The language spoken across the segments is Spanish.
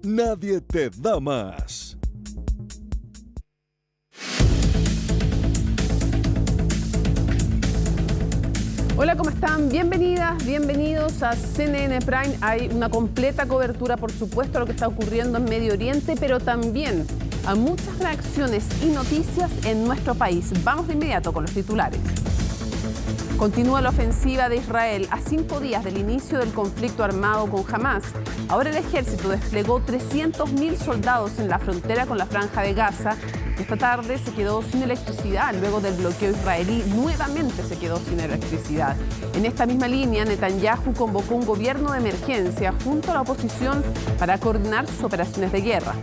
nadie te da más. Hola, ¿cómo están? Bienvenidas, bienvenidos a CNN Prime. Hay una completa cobertura, por supuesto, a lo que está ocurriendo en Medio Oriente, pero también a muchas reacciones y noticias en nuestro país. Vamos de inmediato con los titulares. Continúa la ofensiva de Israel a 5 días del inicio del conflicto armado con Hamas. Ahora el ejército desplegó 300.000 soldados en la frontera con la Franja de Gaza. Esta tarde se quedó sin electricidad. Luego del bloqueo israelí, nuevamente se quedó sin electricidad. En esta misma línea, Netanyahu convocó un gobierno de emergencia junto a la oposición para coordinar sus operaciones de guerra.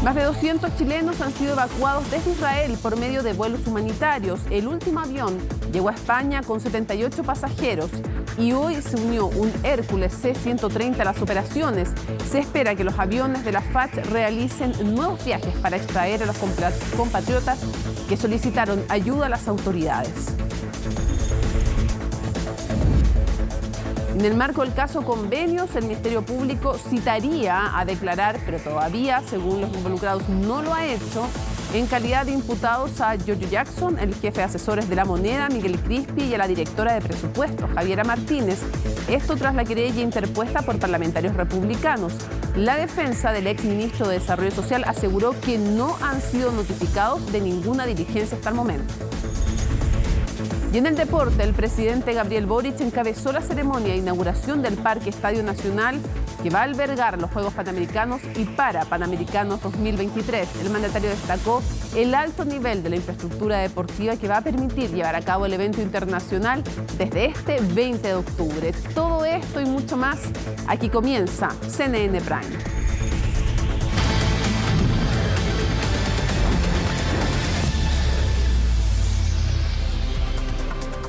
Más de 200 chilenos han sido evacuados desde Israel por medio de vuelos humanitarios. El último avión llegó a España con 78 pasajeros y hoy se unió un Hércules C-130 a las operaciones. Se espera que los aviones de la FACH realicen nuevos viajes para extraer a los compatriotas que solicitaron ayuda a las autoridades. En el marco del caso Convenios, el Ministerio Público citaría a declarar, pero todavía, según los involucrados, no lo ha hecho, en calidad de imputados a Giorgio Jackson, el jefe de asesores de La Moneda, Miguel Crispi, y a la directora de presupuestos, Javiera Martínez. Esto tras la querella interpuesta por parlamentarios republicanos. La defensa del exministro de Desarrollo Social aseguró que no han sido notificados de ninguna diligencia hasta el momento. Y en el deporte, el presidente Gabriel Boric encabezó la ceremonia de inauguración del Parque Estadio Nacional, que va a albergar los Juegos Panamericanos y Parapanamericanos 2023. El mandatario destacó el alto nivel de la infraestructura deportiva que va a permitir llevar a cabo el evento internacional desde este 20 de octubre. Todo esto y mucho más, aquí comienza CNN Prime.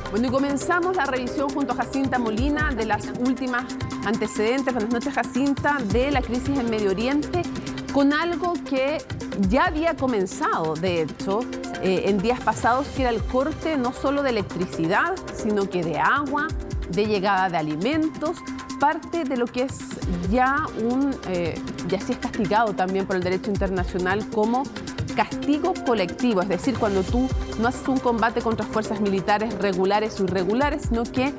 Bueno, y comenzamos la revisión junto a Jacinta Molina de las últimas antecedentes, buenas noches Jacinta, de la crisis en Medio Oriente, con algo que ya había comenzado, de hecho, en días pasados, que era el corte no solo de electricidad, sino que de agua, de llegada de alimentos, parte de lo que es ya sí es castigado también por el derecho internacional como castigo colectivo, es decir, cuando tú no haces un combate contra fuerzas militares regulares o irregulares, sino que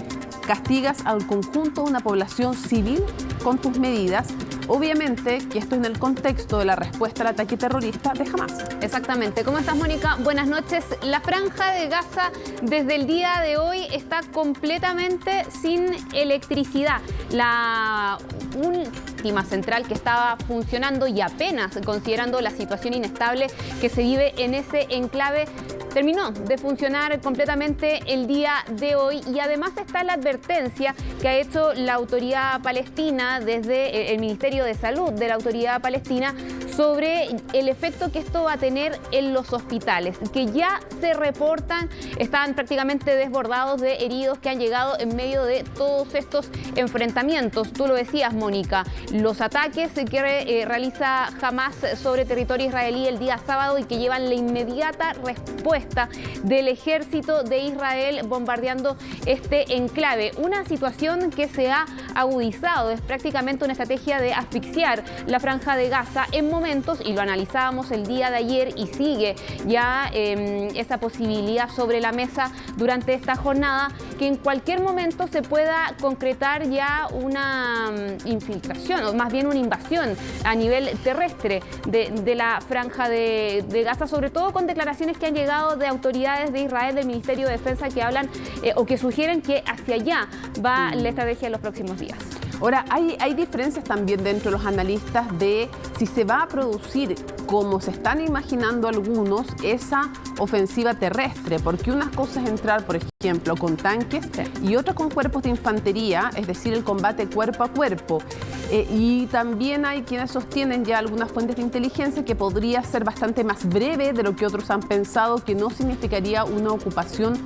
castigas al conjunto de una población civil con tus medidas. Obviamente que esto en el contexto de la respuesta al ataque terrorista de Hamas. Exactamente. ¿Cómo estás, Mónica? Buenas noches. La Franja de Gaza desde el día de hoy está completamente sin electricidad. La última central que estaba funcionando y apenas considerando la situación inestable que se vive en ese enclave terminó de funcionar completamente el día de hoy, y además está la advertencia que ha hecho la autoridad palestina desde el Ministerio de Salud de la autoridad palestina sobre el efecto que esto va a tener en los hospitales, que ya se reportan, están prácticamente desbordados de heridos que han llegado en medio de todos estos enfrentamientos. Tú lo decías, Mónica, los ataques que realiza Hamas sobre territorio israelí el día sábado y que llevan la inmediata respuesta del ejército de Israel bombardeando este enclave. Una situación que se ha agudizado, es prácticamente una estrategia de asfixiar la Franja de Gaza en momentos, y lo analizábamos el día de ayer y sigue ya esa posibilidad sobre la mesa durante esta jornada, que en cualquier momento se pueda concretar ya una infiltración, o más bien una invasión a nivel terrestre de la Franja de Gaza, sobre todo con declaraciones que han llegado de autoridades de Israel, del Ministerio de Defensa, que hablan o que sugieren que hacia allá va la estrategia en los próximos días. Ahora, hay diferencias también dentro de los analistas de si se va a producir, como se están imaginando algunos, esa ofensiva terrestre, porque una cosa es entrar, por ejemplo, con tanques y otra con cuerpos de infantería, es decir, el combate cuerpo a cuerpo. Y también hay quienes sostienen ya algunas fuentes de inteligencia que podría ser bastante más breve de lo que otros han pensado, que no significaría una ocupación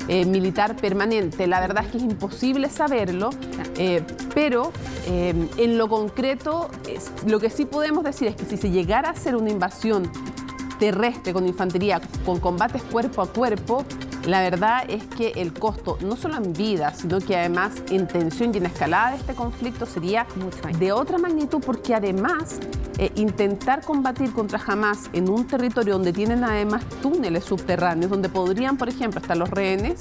militar permanente. La verdad es que es imposible saberlo, pero en lo concreto, lo que sí podemos decir es que si se llegara a hacer una invasión terrestre con infantería, con combates cuerpo a cuerpo, La verdad es que el costo, no solo en vida, sino que además en tensión y en escalada de este conflicto sería de otra magnitud, porque además intentar combatir contra Hamás en un territorio donde tienen además túneles subterráneos, donde podrían, por ejemplo, estar los rehenes,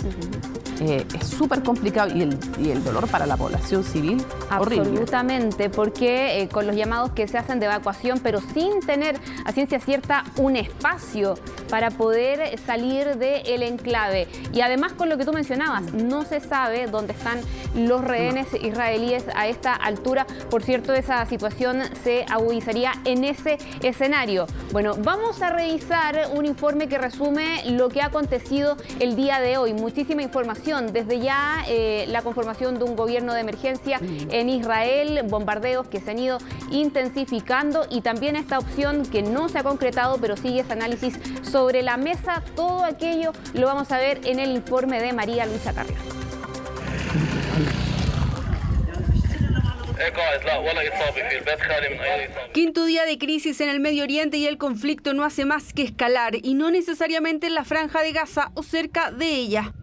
es súper complicado y el dolor para la población civil horrible. Absolutamente, porque con los llamados que se hacen de evacuación, pero sin tener a ciencia cierta un espacio para poder salir del enclave. Y además con lo que tú mencionabas, no se sabe dónde están los rehenes israelíes a esta altura. Por cierto, esa situación se agudizaría en ese escenario. Bueno, vamos a revisar un informe que resume lo que ha acontecido el día de hoy. Muchísima información. Desde ya la conformación de un gobierno de emergencia en Israel, bombardeos que se han ido intensificando y también esta opción que no se ha concretado, pero sigue ese análisis sobre la mesa. Todo aquello lo vamos a ver en el informe de María Luisa Carrión. Quinto día de crisis en el Medio Oriente y el conflicto no hace más que escalar, y no necesariamente en la Franja de Gaza o cerca de ella.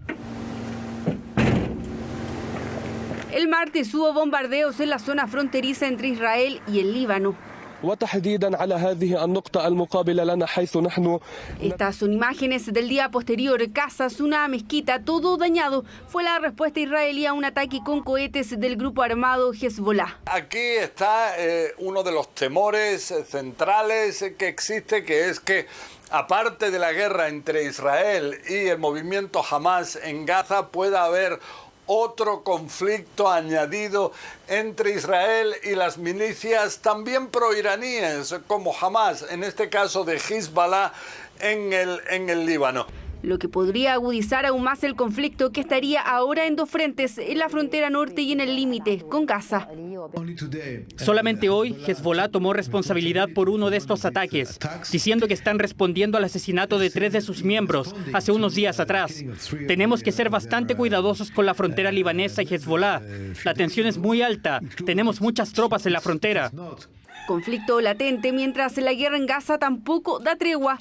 El martes hubo bombardeos en la zona fronteriza entre Israel y el Líbano. Estas son imágenes del día posterior. Casas, una mezquita, todo dañado. Fue la respuesta israelí a un ataque con cohetes del grupo armado Hezbollah. Aquí está uno de los temores centrales que existe, que es que aparte de la guerra entre Israel y el movimiento Hamás en Gaza, pueda haber otro conflicto añadido entre Israel y las milicias también proiraníes como Hamás, en este caso de Hezbollah en el Líbano. Lo que podría agudizar aún más el conflicto, que estaría ahora en dos frentes, en la frontera norte y en el límite con Gaza. Solamente hoy Hezbollah tomó responsabilidad por uno de estos ataques, diciendo que están respondiendo al asesinato de 3 de sus miembros hace unos días atrás. Tenemos que ser bastante cuidadosos con la frontera libanesa y Hezbollah. La tensión es muy alta, tenemos muchas tropas en la frontera. Conflicto latente mientras la guerra en Gaza tampoco da tregua.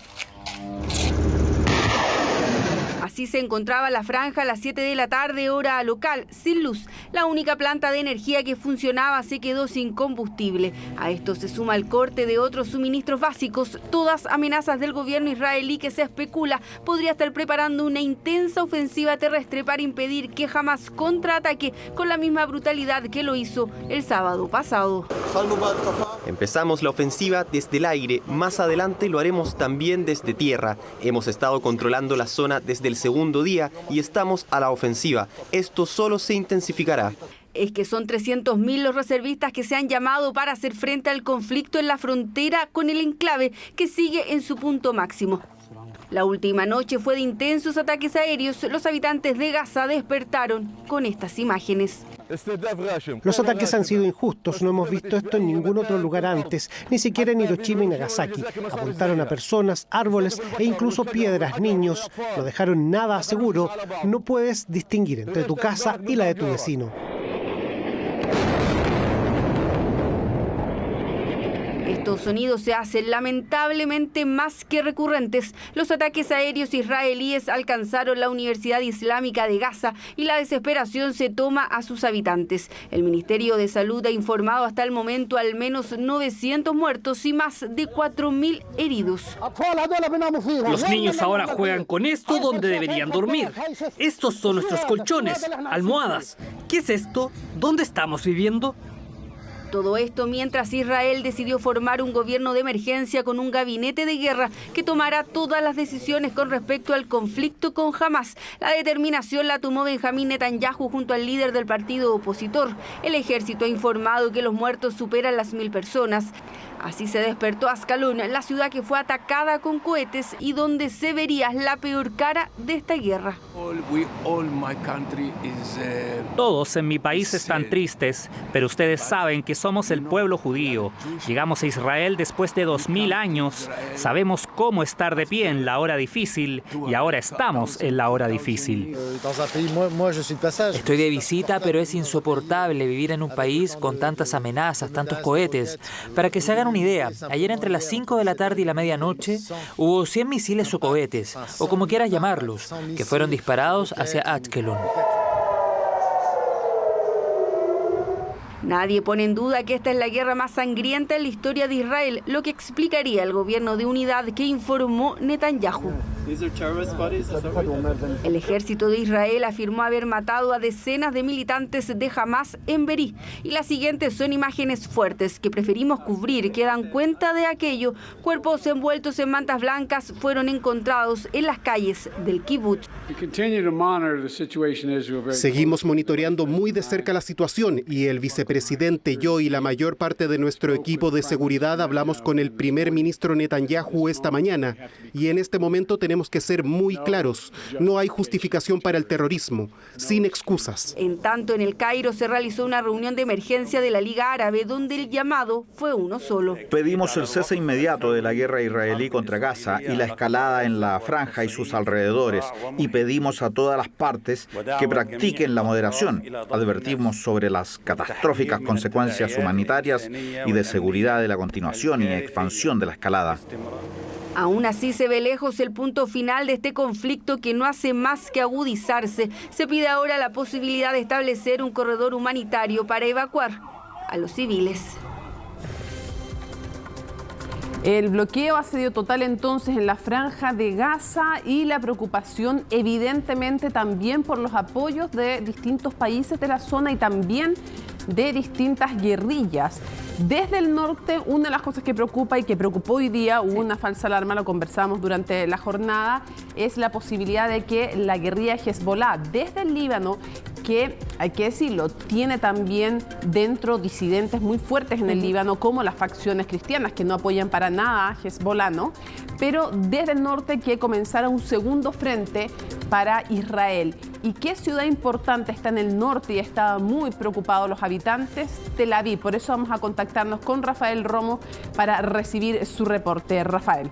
Así se encontraba la franja a las 7 de la tarde, hora local, sin luz. La única planta de energía que funcionaba se quedó sin combustible. A esto se suma el corte de otros suministros básicos, todas amenazas del gobierno israelí que se especula podría estar preparando una intensa ofensiva terrestre para impedir que Hamás contraataque con la misma brutalidad que lo hizo el sábado pasado. Empezamos la ofensiva desde el aire, más adelante lo haremos también desde tierra. Hemos estado controlando la zona desde el segundo día y estamos a la ofensiva. Esto solo se intensificará. Es que son 300.000 los reservistas que se han llamado para hacer frente al conflicto en la frontera con el enclave, que sigue en su punto máximo. La última noche fue de intensos ataques aéreos. Los habitantes de Gaza despertaron con estas imágenes. Los ataques han sido injustos, no hemos visto esto en ningún otro lugar antes, ni siquiera en Hiroshima y Nagasaki. Apuntaron a personas, árboles e incluso piedras, niños. No dejaron nada seguro. No puedes distinguir entre tu casa y la de tu vecino. Estos sonidos se hacen lamentablemente más que recurrentes. Los ataques aéreos israelíes alcanzaron la Universidad Islámica de Gaza y la desesperación se toma a sus habitantes. El Ministerio de Salud ha informado hasta el momento al menos 900 muertos y más de 4.000 heridos. Los niños ahora juegan con esto donde deberían dormir. Estos son nuestros colchones, almohadas. ¿Qué es esto? ¿Dónde estamos viviendo? Todo esto mientras Israel decidió formar un gobierno de emergencia con un gabinete de guerra que tomará todas las decisiones con respecto al conflicto con Hamás. La determinación la tomó Benjamín Netanyahu junto al líder del partido opositor. El ejército ha informado que los muertos superan las 1.000 personas. Así se despertó Ascalón, la ciudad que fue atacada con cohetes y donde se vería la peor cara de esta guerra. Todos en mi país están tristes, pero ustedes saben que somos el pueblo judío. Llegamos a Israel después de 2000 años. Sabemos cómo estar de pie en la hora difícil y ahora estamos en la hora difícil. Estoy de visita, pero es insoportable vivir en un país con tantas amenazas, tantos cohetes. Para que se hagan una idea, ayer entre las 5 de la tarde y la medianoche hubo 100 misiles o cohetes, o como quieras llamarlos, que fueron disparados hacia Ashkelon. Nadie pone en duda que esta es la guerra más sangrienta en la historia de Israel, lo que explicaría el gobierno de unidad que informó Netanyahu. El ejército de Israel afirmó haber matado a decenas de militantes de Hamás en Berí. Y las siguientes son imágenes fuertes que preferimos cubrir, que dan cuenta de aquello. Cuerpos envueltos en mantas blancas fueron encontrados en las calles del kibutz. Seguimos monitoreando muy de cerca la situación y el vicepresidente, yo y la mayor parte de nuestro equipo de seguridad hablamos con el primer ministro Netanyahu esta mañana. Y en este momento tenemos que ser muy claros. No hay justificación para el terrorismo, sin excusas. En tanto, en el Cairo se realizó una reunión de emergencia de la Liga Árabe, donde el llamado fue uno solo. Pedimos el cese inmediato de la guerra israelí contra Gaza y la escalada en la franja y sus alrededores. Y pedimos a todas las partes que practiquen la moderación. Advertimos sobre las catastróficas consecuencias humanitarias y de seguridad de la continuación y expansión de la escalada. Aún así se ve lejos el punto final de este conflicto que no hace más que agudizarse. Se pide ahora la posibilidad de establecer un corredor humanitario para evacuar a los civiles. El bloqueo asedio total entonces en la franja de Gaza y la preocupación evidentemente también por los apoyos de distintos países de la zona y también de distintas guerrillas. Desde el norte, una de las cosas que preocupa y que preocupó hoy día, hubo una falsa alarma, lo conversamos durante la jornada, es la posibilidad de que la guerrilla Hezbollah desde el Líbano, que hay que decirlo, tiene también dentro disidentes muy fuertes en el Líbano, como las facciones cristianas que no apoyan para nada a Hezbollah, ¿no? Pero desde el norte que comenzara un segundo frente para Israel. ¿Y qué ciudad importante está en el norte y estaban muy preocupados los habitantes? Tel Aviv. Por eso vamos a contactarnos con Rafael Romo para recibir su reporte. Rafael.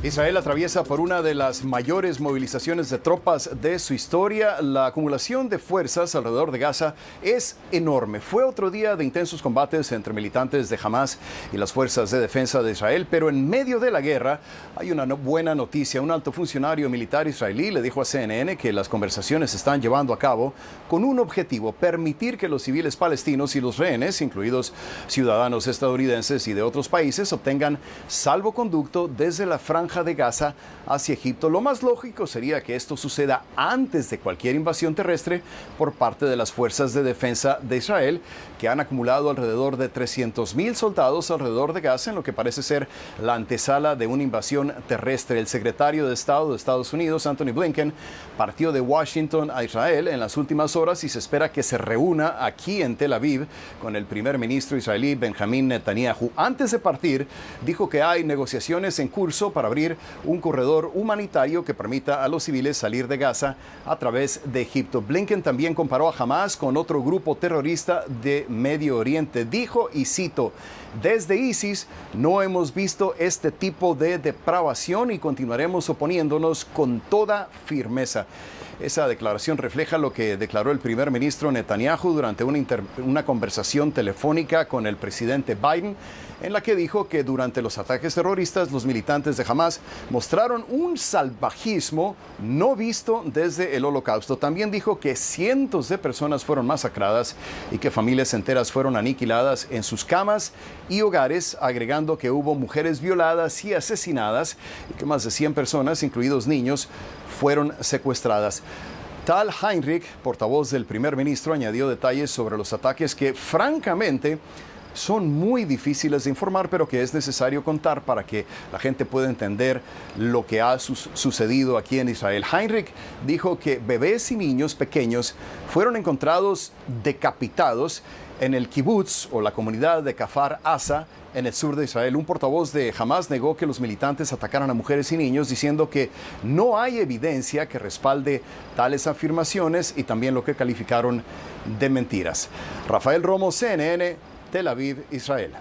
Israel atraviesa por una de las mayores movilizaciones de tropas de su historia. La acumulación de fuerzas alrededor de Gaza es enorme. Fue otro día de intensos combates entre militantes de Hamás y las fuerzas de defensa de Israel, pero en medio de la guerra hay una buena noticia. Un alto funcionario militar israelí le dijo a CNN que las conversaciones se están llevando a cabo con un objetivo: permitir que los civiles palestinos y los rehenes, incluidos ciudadanos estadounidenses y de otros países, obtengan salvoconducto desde la franja de Gaza hacia Egipto. Lo más lógico sería que esto suceda antes de cualquier invasión terrestre por parte de las fuerzas de defensa de Israel, que han acumulado alrededor de 300,000 soldados alrededor de Gaza, en lo que parece ser la antesala de una invasión terrestre. El secretario de Estado de Estados Unidos, Anthony Blinken, partió de Washington a Israel en las últimas horas y se espera que se reúna aquí en Tel Aviv con el primer ministro israelí Benjamín Netanyahu. Antes de partir, dijo que hay negociaciones en curso para abrir un corredor humanitario que permita a los civiles salir de Gaza a través de Egipto. Blinken también comparó a Hamás con otro grupo terrorista de Medio Oriente. Dijo, y cito: "Desde ISIS no hemos visto este tipo de depravación y continuaremos oponiéndonos con toda firmeza". Esa declaración refleja lo que declaró el primer ministro Netanyahu durante una conversación telefónica con el presidente Biden, en la que dijo que durante los ataques terroristas los militantes de Hamás mostraron un salvajismo no visto desde el Holocausto. También dijo que cientos de personas fueron masacradas y que familias enteras fueron aniquiladas en sus camas y hogares, agregando que hubo mujeres violadas y asesinadas y que más de 100 personas, incluidos niños, fueron secuestradas. Tal Heinrich, portavoz del primer ministro, añadió detalles sobre los ataques que, francamente, son muy difíciles de informar, pero que es necesario contar para que la gente pueda entender lo que ha sucedido aquí en Israel. Heinrich dijo que bebés y niños pequeños fueron encontrados decapitados en el kibutz o la comunidad de Kfar Asa, en el sur de Israel. Un portavoz de Hamás negó que los militantes atacaran a mujeres y niños, diciendo que no hay evidencia que respalde tales afirmaciones y también lo que calificaron de mentiras. Rafael Romo, CNN, Tel Aviv, Israel.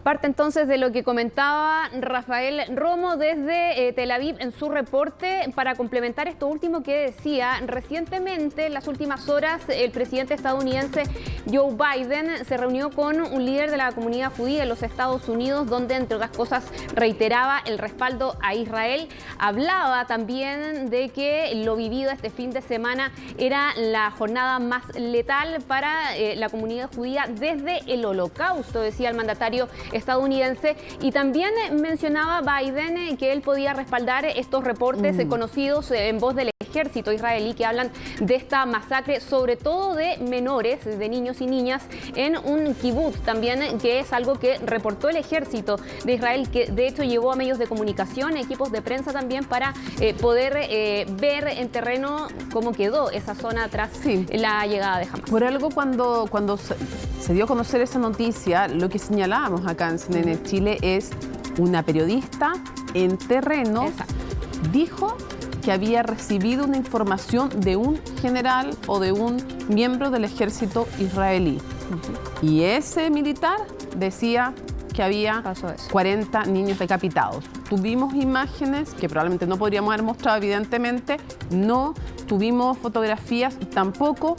Parte entonces de lo que comentaba Rafael Romo desde Tel Aviv en su reporte. Para complementar esto último que decía, recientemente, en las últimas horas, el presidente estadounidense Joe Biden se reunió con un líder de la comunidad judía en los Estados Unidos, donde, entre otras cosas, reiteraba el respaldo a Israel. Hablaba también de que lo vivido este fin de semana era la jornada más letal para la comunidad judía desde el Holocausto, decía el mandatario estadounidense, y también mencionaba Biden que él podía respaldar estos reportes conocidos en voz del ejército israelí que hablan de esta masacre, sobre todo de menores, de niños y niñas, en un kibutz también, que es algo que reportó el ejército de Israel, que de hecho llevó a medios de comunicación, equipos de prensa también, para poder ver en terreno cómo quedó esa zona tras la llegada de Hamas. Por algo, cuando se dio a conocer esa noticia, lo que señalábamos acá en CNN Chile es una periodista en terreno. Exacto. Dijo que había recibido una información de un general o de un miembro del ejército israelí. Y ese militar decía que había 40 niños decapitados. Tuvimos imágenes que probablemente no podríamos haber mostrado, evidentemente, no tuvimos fotografías tampoco.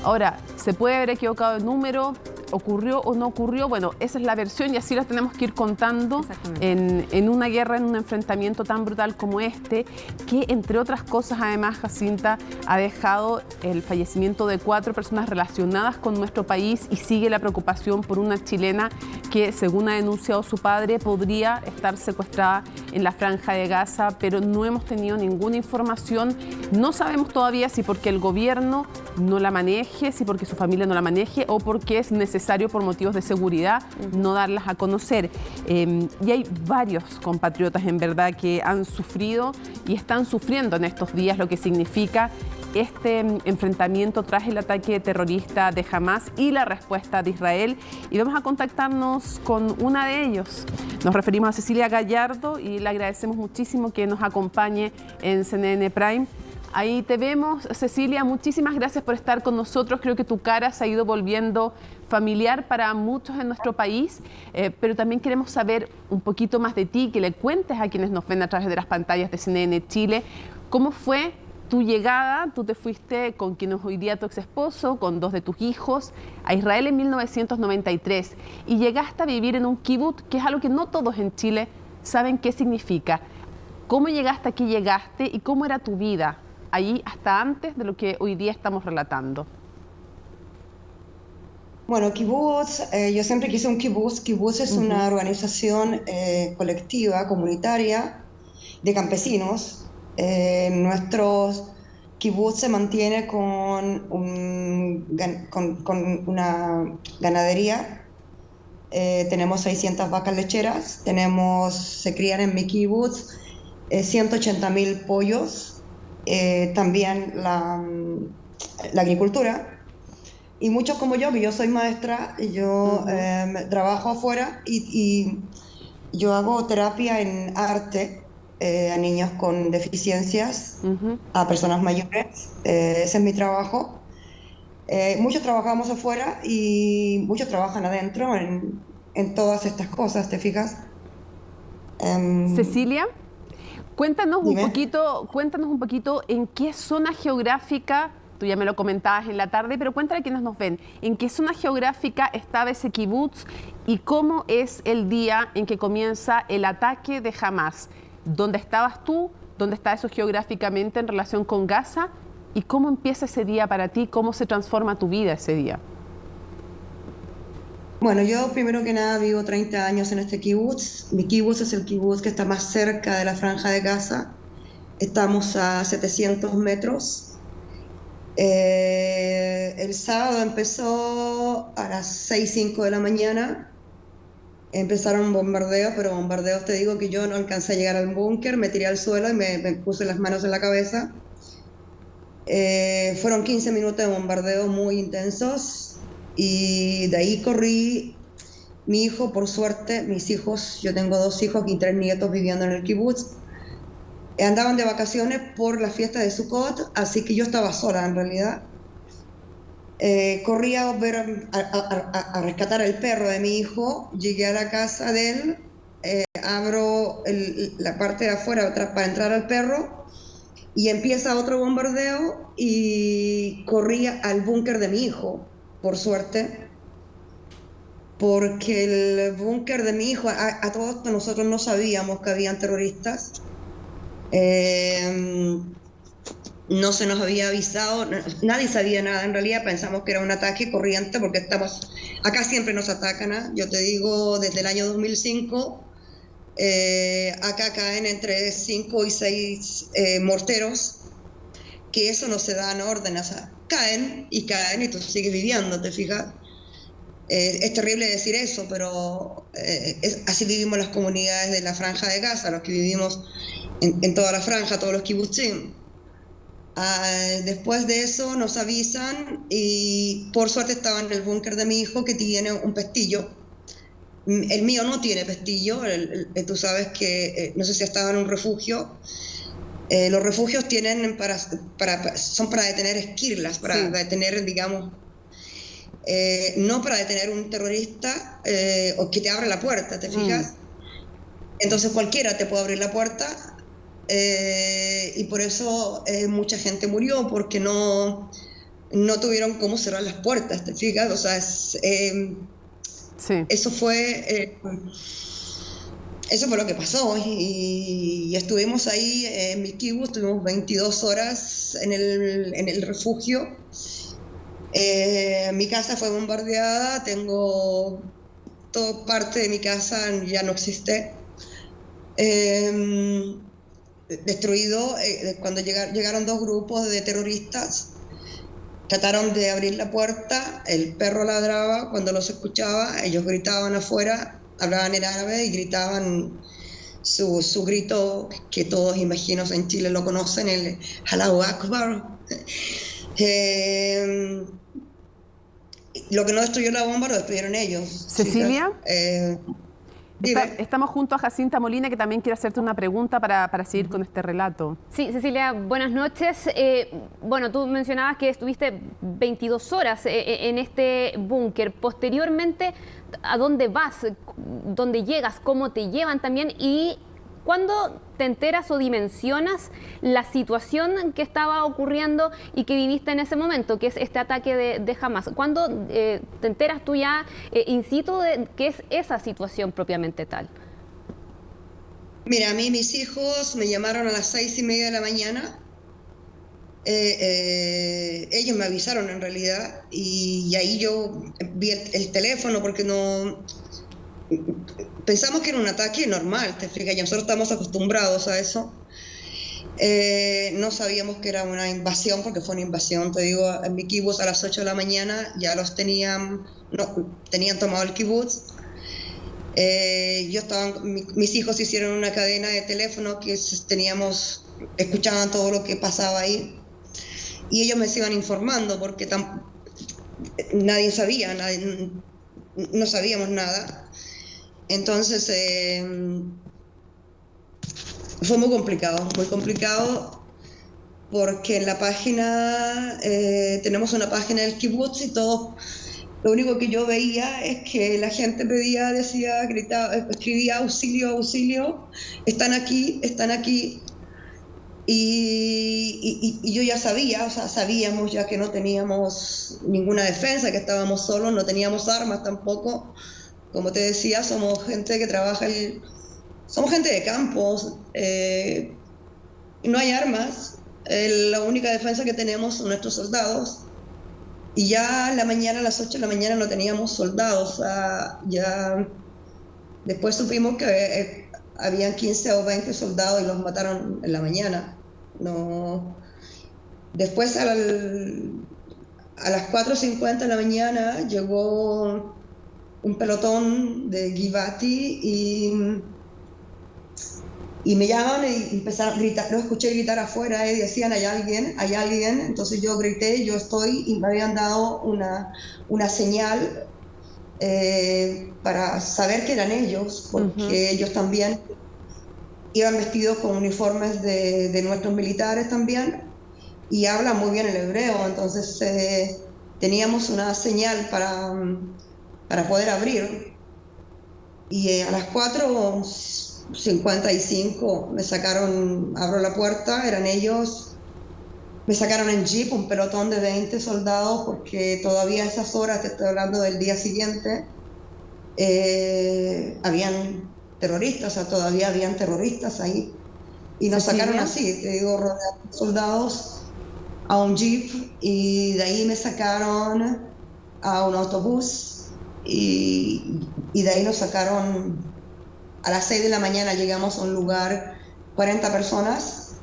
Ahora, ¿se puede haber equivocado el número? ¿Ocurrió o no ocurrió? Bueno, esa es la versión y así la tenemos que ir contando en una guerra, en un enfrentamiento tan brutal como este, que entre otras cosas, además, Jacinta, ha dejado el fallecimiento de 4 personas relacionadas con nuestro país y sigue la preocupación por una chilena que, según ha denunciado su padre, podría estar secuestrada en la Franja de Gaza, pero no hemos tenido ninguna información. No sabemos todavía si porque el gobierno no la maneje, si porque su familia no la maneje o porque es necesario por motivos de seguridad no darlas a conocer. Y hay varios compatriotas en verdad que han sufrido y están sufriendo en estos días lo que significa este enfrentamiento tras el ataque terrorista de Hamas y la respuesta de Israel. Y vamos a contactarnos con una de ellos. Nos referimos a Cecilia Gallardo y le agradecemos muchísimo que nos acompañe en CNN Prime. Ahí te vemos, Cecilia, muchísimas gracias por estar con nosotros. Creo que tu cara se ha ido volviendo familiar para muchos en nuestro país, pero también queremos saber un poquito más de ti, que le cuentes a quienes nos ven a través de las pantallas de CNN Chile, cómo fue tu llegada. Tú te fuiste con quien es hoy día tu ex esposo, con 2 de tus hijos, a Israel en 1993 y llegaste a vivir en un kibutz, que es algo que no todos en Chile saben qué significa. ¿Cómo llegaste aquí llegaste y cómo era tu vida allí hasta antes de lo que hoy día estamos relatando? Bueno, kibutz, yo siempre quise un kibutz. Kibutz es una organización colectiva, comunitaria, de campesinos. Nuestro kibutz se mantiene con una ganadería. Tenemos 600 vacas lecheras. Se crían en mi kibutz 180.000 pollos. También la agricultura. Y muchos como yo, que yo soy maestra, yo trabajo afuera y yo hago terapia en arte a niños con deficiencias, a personas mayores. Ese es mi trabajo. Muchos trabajamos afuera y muchos trabajan adentro en todas estas cosas, ¿te fijas? Cecilia, cuéntanos un poquito en qué zona geográfica. Tú ya me lo comentabas en la tarde, pero cuéntale a quienes nos ven, ¿en qué zona geográfica estaba ese kibutz y cómo es el día en que comienza el ataque de Hamas? ¿Dónde estabas tú? ¿Dónde está eso geográficamente en relación con Gaza? ¿Y cómo empieza ese día para ti? ¿Cómo se transforma tu vida ese día? Bueno, yo primero que nada vivo 30 años en este kibutz. Mi kibutz es el kibutz que está más cerca de la Franja de Gaza. Estamos a 700 metros. El sábado empezó a las 6:05 de la mañana. Empezaron bombardeos, pero bombardeos, te digo que yo no alcancé a llegar al búnker, me tiré al suelo y me puse las manos en la cabeza. Fueron 15 minutos de bombardeo muy intensos y de ahí corrí. Mi hijo, por suerte, mis hijos, yo tengo 2 hijos y 3 nietos viviendo en el kibutz. Andaban de vacaciones por la fiesta de Sukkot, así que yo estaba sola en realidad. Corrí a rescatar al perro de mi hijo, llegué a la casa de él, abro la parte de afuera para entrar al perro y empieza otro bombardeo y corrí al búnker de mi hijo, por suerte, porque el búnker de mi hijo, a todos nosotros no sabíamos que habían terroristas. No se nos había avisado, nadie sabía nada, en realidad pensamos que era un ataque corriente porque acá siempre nos atacan, ¿eh? Yo te digo, desde el año 2005, acá caen entre 5 y 6 morteros, que eso no se dan órdenes, o sea, caen y tú sigues viviendo, ¿te fijas? Es terrible decir eso, pero así vivimos las comunidades de la Franja de Gaza, los que vivimos en toda la franja, todos los kibutzim. Después de eso nos avisan y por suerte estaba en el búnker de mi hijo que tiene un pestillo. El mío no tiene pestillo, tú sabes que no sé si estaba en un refugio. Los refugios tienen son para detener esquirlas, para detener, digamos, no para detener un terrorista o que te abra la puerta, ¿te fijas? Entonces cualquiera te puede abrir la puerta. Y por eso mucha gente murió porque no tuvieron cómo cerrar las puertas, ¿te fijas? O sea, eso fue lo que pasó y estuvimos ahí en mi kibutz, estuvimos 22 horas en el refugio. Mi casa fue bombardeada, tengo toda parte de mi casa ya no existe. Destruido. Cuando llegaron 2 grupos de terroristas, trataron de abrir la puerta, el perro ladraba, cuando los escuchaba, ellos gritaban afuera, hablaban en árabe y gritaban su grito que todos, imagino, en Chile lo conocen, el Allahu Akbar. Lo que no destruyó la bomba lo destruyeron ellos. Cecilia. Estamos junto a Jacinta Molina, que también quiere hacerte una pregunta para seguir con este relato. Sí, Cecilia, buenas noches. Bueno, tú mencionabas que estuviste 22 horas en este búnker. Posteriormente, ¿a dónde vas? ¿Dónde llegas? ¿Cómo te llevan también? Y ¿cuándo te enteras o dimensionas la situación que estaba ocurriendo y que viviste en ese momento, que es este ataque de Hamas? ¿Cuándo te enteras tú ya in situ de qué es esa situación propiamente tal? Mira, a mí mis hijos me llamaron a las 6:30 de la mañana. Ellos me avisaron en realidad y ahí yo vi el teléfono porque no... Pensamos que era un ataque normal, te fijas, y nosotros estamos acostumbrados a eso. No sabíamos que era una invasión, porque fue una invasión, te digo, en mi kibutz a las 8 de la mañana ya los tenían tomado el kibutz. Mis hijos hicieron una cadena de teléfono que escuchaban todo lo que pasaba ahí, y ellos me iban informando porque nadie sabía, no sabíamos nada. Entonces fue muy complicado porque en la página, tenemos una página del kibutz y todo, lo único que yo veía es que la gente gritaba, escribía auxilio, auxilio, están aquí, y yo ya sabía, o sea, sabíamos ya que no teníamos ninguna defensa, que estábamos solos, no teníamos armas tampoco. Como te decía, somos gente que trabaja, somos gente de campo, no hay armas, la única defensa que tenemos son nuestros soldados. Y ya a las 8 de la mañana no teníamos soldados, ya después supimos que habían 15 o 20 soldados y los mataron en la mañana. No. Después a las 4:50 de la mañana llegó un pelotón de Givati y me llaman y empezaron a gritar, lo escuché gritar afuera y decían hay alguien, entonces yo grité, yo estoy, y me habían dado una señal para saber que eran ellos, porque ellos también iban vestidos con uniformes de nuestros militares también y hablan muy bien el hebreo, entonces teníamos una señal para poder abrir. Y a las 4:55 me sacaron, abro la puerta, eran ellos, me sacaron en jeep un pelotón de 20 soldados, porque todavía a esas horas, te estoy hablando del día siguiente, habían terroristas, o sea, todavía habían terroristas ahí. Y nos sacaron así, te digo, rodeados de soldados a un jeep, y de ahí me sacaron a un autobús. Y de ahí nos sacaron a las 6 de la mañana, llegamos a un lugar, 40 personas,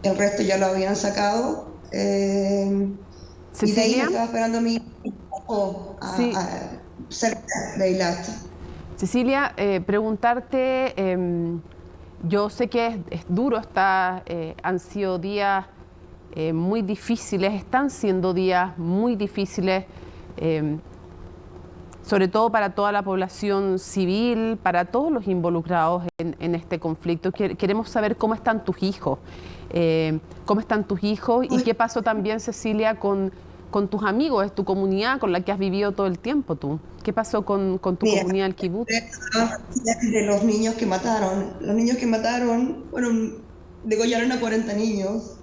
el resto ya lo habían sacado. Y de ahí me estaba esperando mi hijo cerca de Eilat. Cecilia, preguntarte, yo sé que es duro, han sido días muy difíciles, están siendo días muy difíciles, sobre todo para toda la población civil, para todos los involucrados en este conflicto. Queremos saber cómo están tus hijos, y qué pasó también, Cecilia, con tus amigos, es tu comunidad con la que has vivido todo el tiempo tú. ¿Qué pasó con tu comunidad del kibutz? De los niños que mataron. Los niños que mataron, degollaron a 40 niños.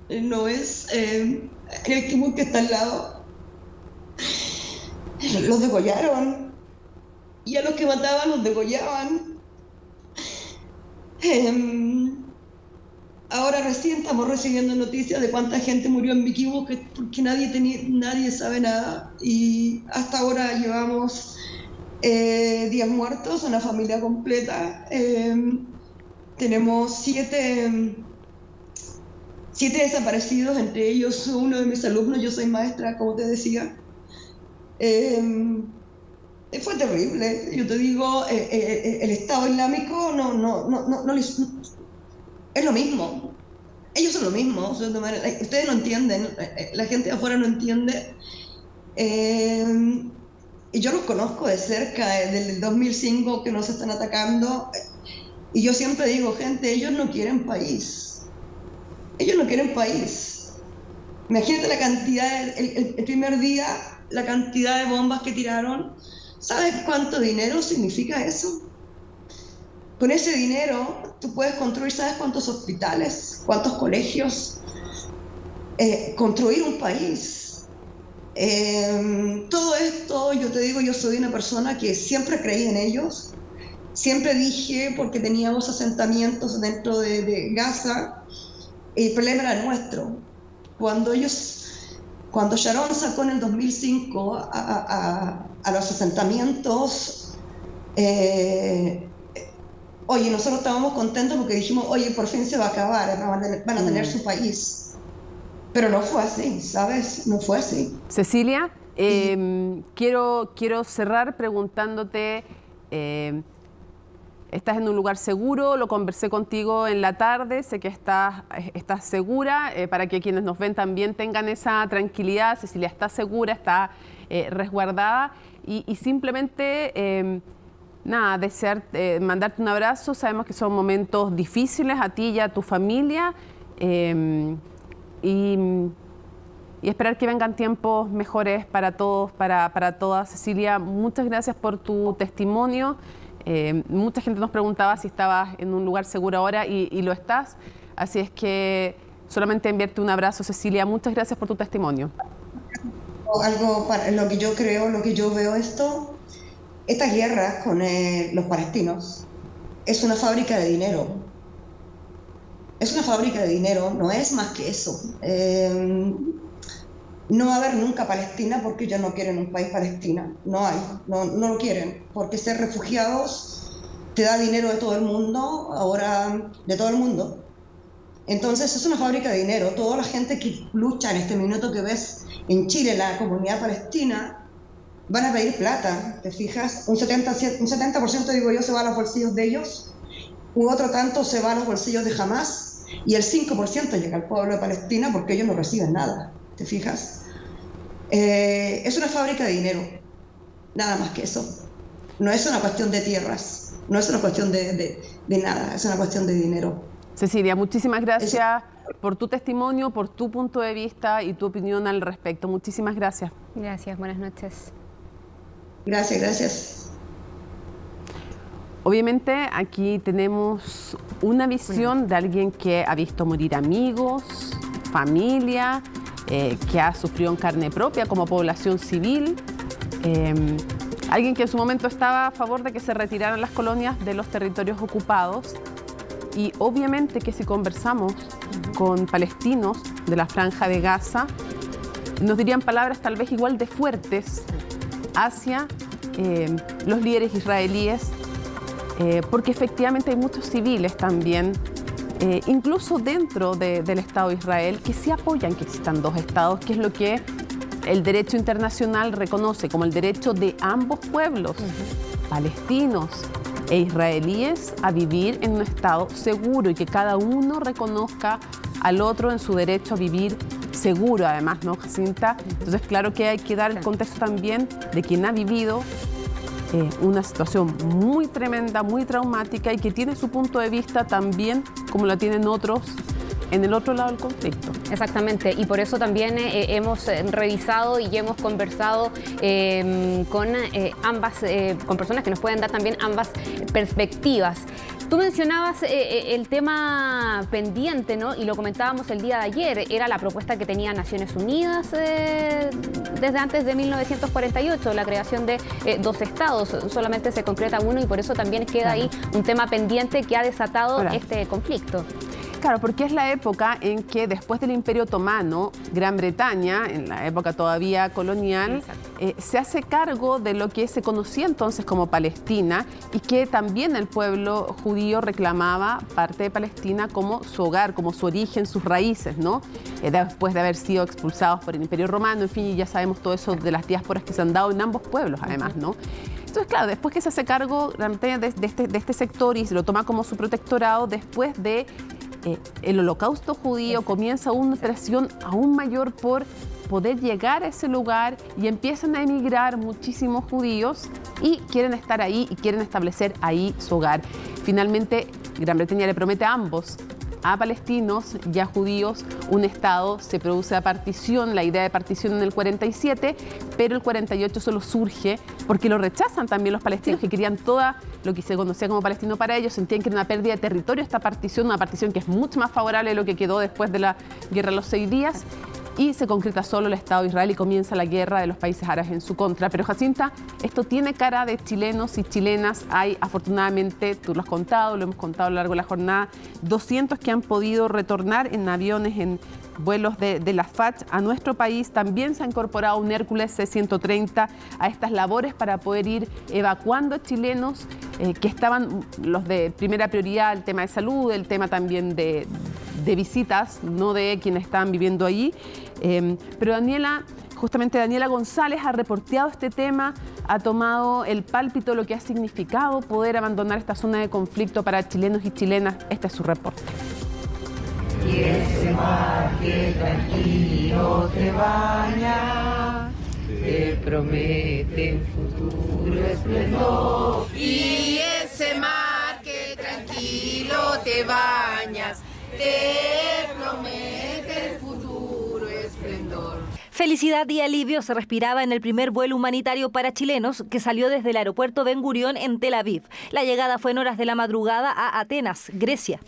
No es en el kibutz que está al lado. Los degollaron, y a los que mataban los degollaban. Ahora recién estamos recibiendo noticias de cuánta gente murió en mi kibutz, porque nadie sabe nada, y hasta ahora llevamos 10 muertos, una familia completa. Tenemos 7 desaparecidos, entre ellos uno de mis alumnos. Yo soy maestra, como te decía. Fue terrible. Yo te digo, el Estado Islámico no es lo mismo. Ellos son lo mismo. Ustedes no entienden, la gente de afuera no entiende. Y yo los conozco de cerca, desde el 2005 que nos están atacando. Y yo siempre digo, gente, ellos no quieren país. Ellos no quieren país. Imagínate la cantidad, el primer día, la cantidad de bombas que tiraron. ¿Sabes cuánto dinero significa eso? Con ese dinero tú puedes construir, ¿sabes cuántos hospitales? ¿Cuántos colegios? Construir un país. Todo esto, yo te digo, yo soy una persona que siempre creí en ellos. Siempre dije, porque teníamos asentamientos dentro de Gaza, el problema era nuestro. Cuando Sharon sacó en el 2005 a los asentamientos, oye, nosotros estábamos contentos porque dijimos, oye, por fin se va a acabar, van a tener su país. Pero no fue así, ¿sabes? No fue así. Cecilia, quiero cerrar preguntándote, estás en un lugar seguro, lo conversé contigo en la tarde, sé que estás segura, para que quienes nos ven también tengan esa tranquilidad. Cecilia está segura, está resguardada, y simplemente mandarte un abrazo. Sabemos que son momentos difíciles a ti y a tu familia, y esperar que vengan tiempos mejores para todos, para todas. Cecilia, muchas gracias por tu testimonio. Mucha gente nos preguntaba si estabas en un lugar seguro ahora, y lo estás. Así es que solamente enviarte un abrazo, Cecilia. Muchas gracias por tu testimonio. Algo para lo que yo creo, lo que yo veo estas guerras con los palestinos es una fábrica de dinero. Es una fábrica de dinero, no es más que eso. No va a haber nunca Palestina porque ellos no quieren un país Palestina. No hay, no lo quieren. Porque ser refugiados te da dinero de todo el mundo, ahora de todo el mundo. Entonces es una fábrica de dinero. Toda la gente que lucha en este minuto que ves en Chile, la comunidad palestina, van a pedir plata, ¿te fijas? Un 70% digo yo se va a los bolsillos de ellos, u otro tanto se va a los bolsillos de Hamás, y el 5% llega al pueblo de Palestina porque ellos no reciben nada. ¿Te fijas? Es una fábrica de dinero, nada más que eso. No es una cuestión de tierras, no es una cuestión de nada, es una cuestión de dinero. Cecilia, muchísimas gracias por tu testimonio, por tu punto de vista y tu opinión al respecto. Muchísimas gracias. Gracias, buenas noches. Gracias. Obviamente aquí tenemos una visión de alguien que ha visto morir amigos, familia, que ha sufrido en carne propia como población civil, alguien que en su momento estaba a favor de que se retiraran las colonias de los territorios ocupados. Y obviamente que si conversamos con palestinos de la Franja de Gaza, nos dirían palabras tal vez igual de fuertes hacia los líderes israelíes, porque efectivamente hay muchos civiles también, incluso dentro del Estado de Israel, que sí apoyan que existan dos estados, que es lo que el derecho internacional reconoce como el derecho de ambos pueblos, palestinos e israelíes, a vivir en un estado seguro y que cada uno reconozca al otro en su derecho a vivir seguro, además, ¿no, Jacinta? Entonces, claro que hay que dar el contexto también de quien ha vivido una situación muy tremenda, muy traumática y que tiene su punto de vista también como la tienen otros en el otro lado del conflicto. Exactamente, y por eso también hemos revisado y hemos conversado con con personas que nos pueden dar también ambas perspectivas. Tú mencionabas el tema pendiente, ¿no? Y lo comentábamos el día de ayer, era la propuesta que tenía Naciones Unidas desde antes de 1948, la creación de dos estados, solamente se concreta uno y por eso también queda ahí un tema pendiente que ha desatado este conflicto. Claro, porque es la época en que después del Imperio Otomano, Gran Bretaña, en la época todavía colonial, se hace cargo de lo que se conocía entonces como Palestina y que también el pueblo judío reclamaba parte de Palestina como su hogar, como su origen, sus raíces, ¿no? Después de haber sido expulsados por el Imperio Romano, en fin, y ya sabemos todo eso de las diásporas que se han dado en ambos pueblos, además, ¿no? Entonces, claro, después que se hace cargo Gran Bretaña de este sector y se lo toma como su protectorado, después de el holocausto judío, comienza una presión aún mayor por poder llegar a ese lugar y empiezan a emigrar muchísimos judíos y quieren estar ahí y quieren establecer ahí su hogar. Finalmente, Gran Bretaña le promete a ambos, a palestinos y a judíos, un Estado. Se produce la partición, la idea de partición en el 47, pero el 48 solo surge porque lo rechazan también los palestinos que querían toda lo que se conocía como palestino para ellos, sentían que era una pérdida de territorio esta partición, una partición que es mucho más favorable de lo que quedó después de la Guerra de los 6 días. Y se concreta solo el Estado de Israel y comienza la guerra de los países árabes en su contra. Pero Jacinta, esto tiene cara de chilenos y chilenas. Hay, afortunadamente, tú lo has contado, lo hemos contado a lo largo de la jornada, 200 que han podido retornar en aviones, en vuelos de la FACH a nuestro país. También se ha incorporado un Hércules C-130 a estas labores para poder ir evacuando chilenos que estaban, los de primera prioridad, el tema de salud, el tema también de visitas, no de quienes estaban viviendo allí. Pero justamente Daniela González ha reporteado este tema, ha tomado el pálpito de lo que ha significado poder abandonar esta zona de conflicto para chilenos y chilenas. Este es su reporte. Y ese mar que tranquilo te baña, te promete un futuro esplendor. Y ese mar que tranquilo te bañas, te promete el futuro esplendor. Felicidad y alivio se respiraba en el primer vuelo humanitario para chilenos que salió desde el aeropuerto Ben Gurión en Tel Aviv. La llegada fue en horas de la madrugada a Atenas, Grecia.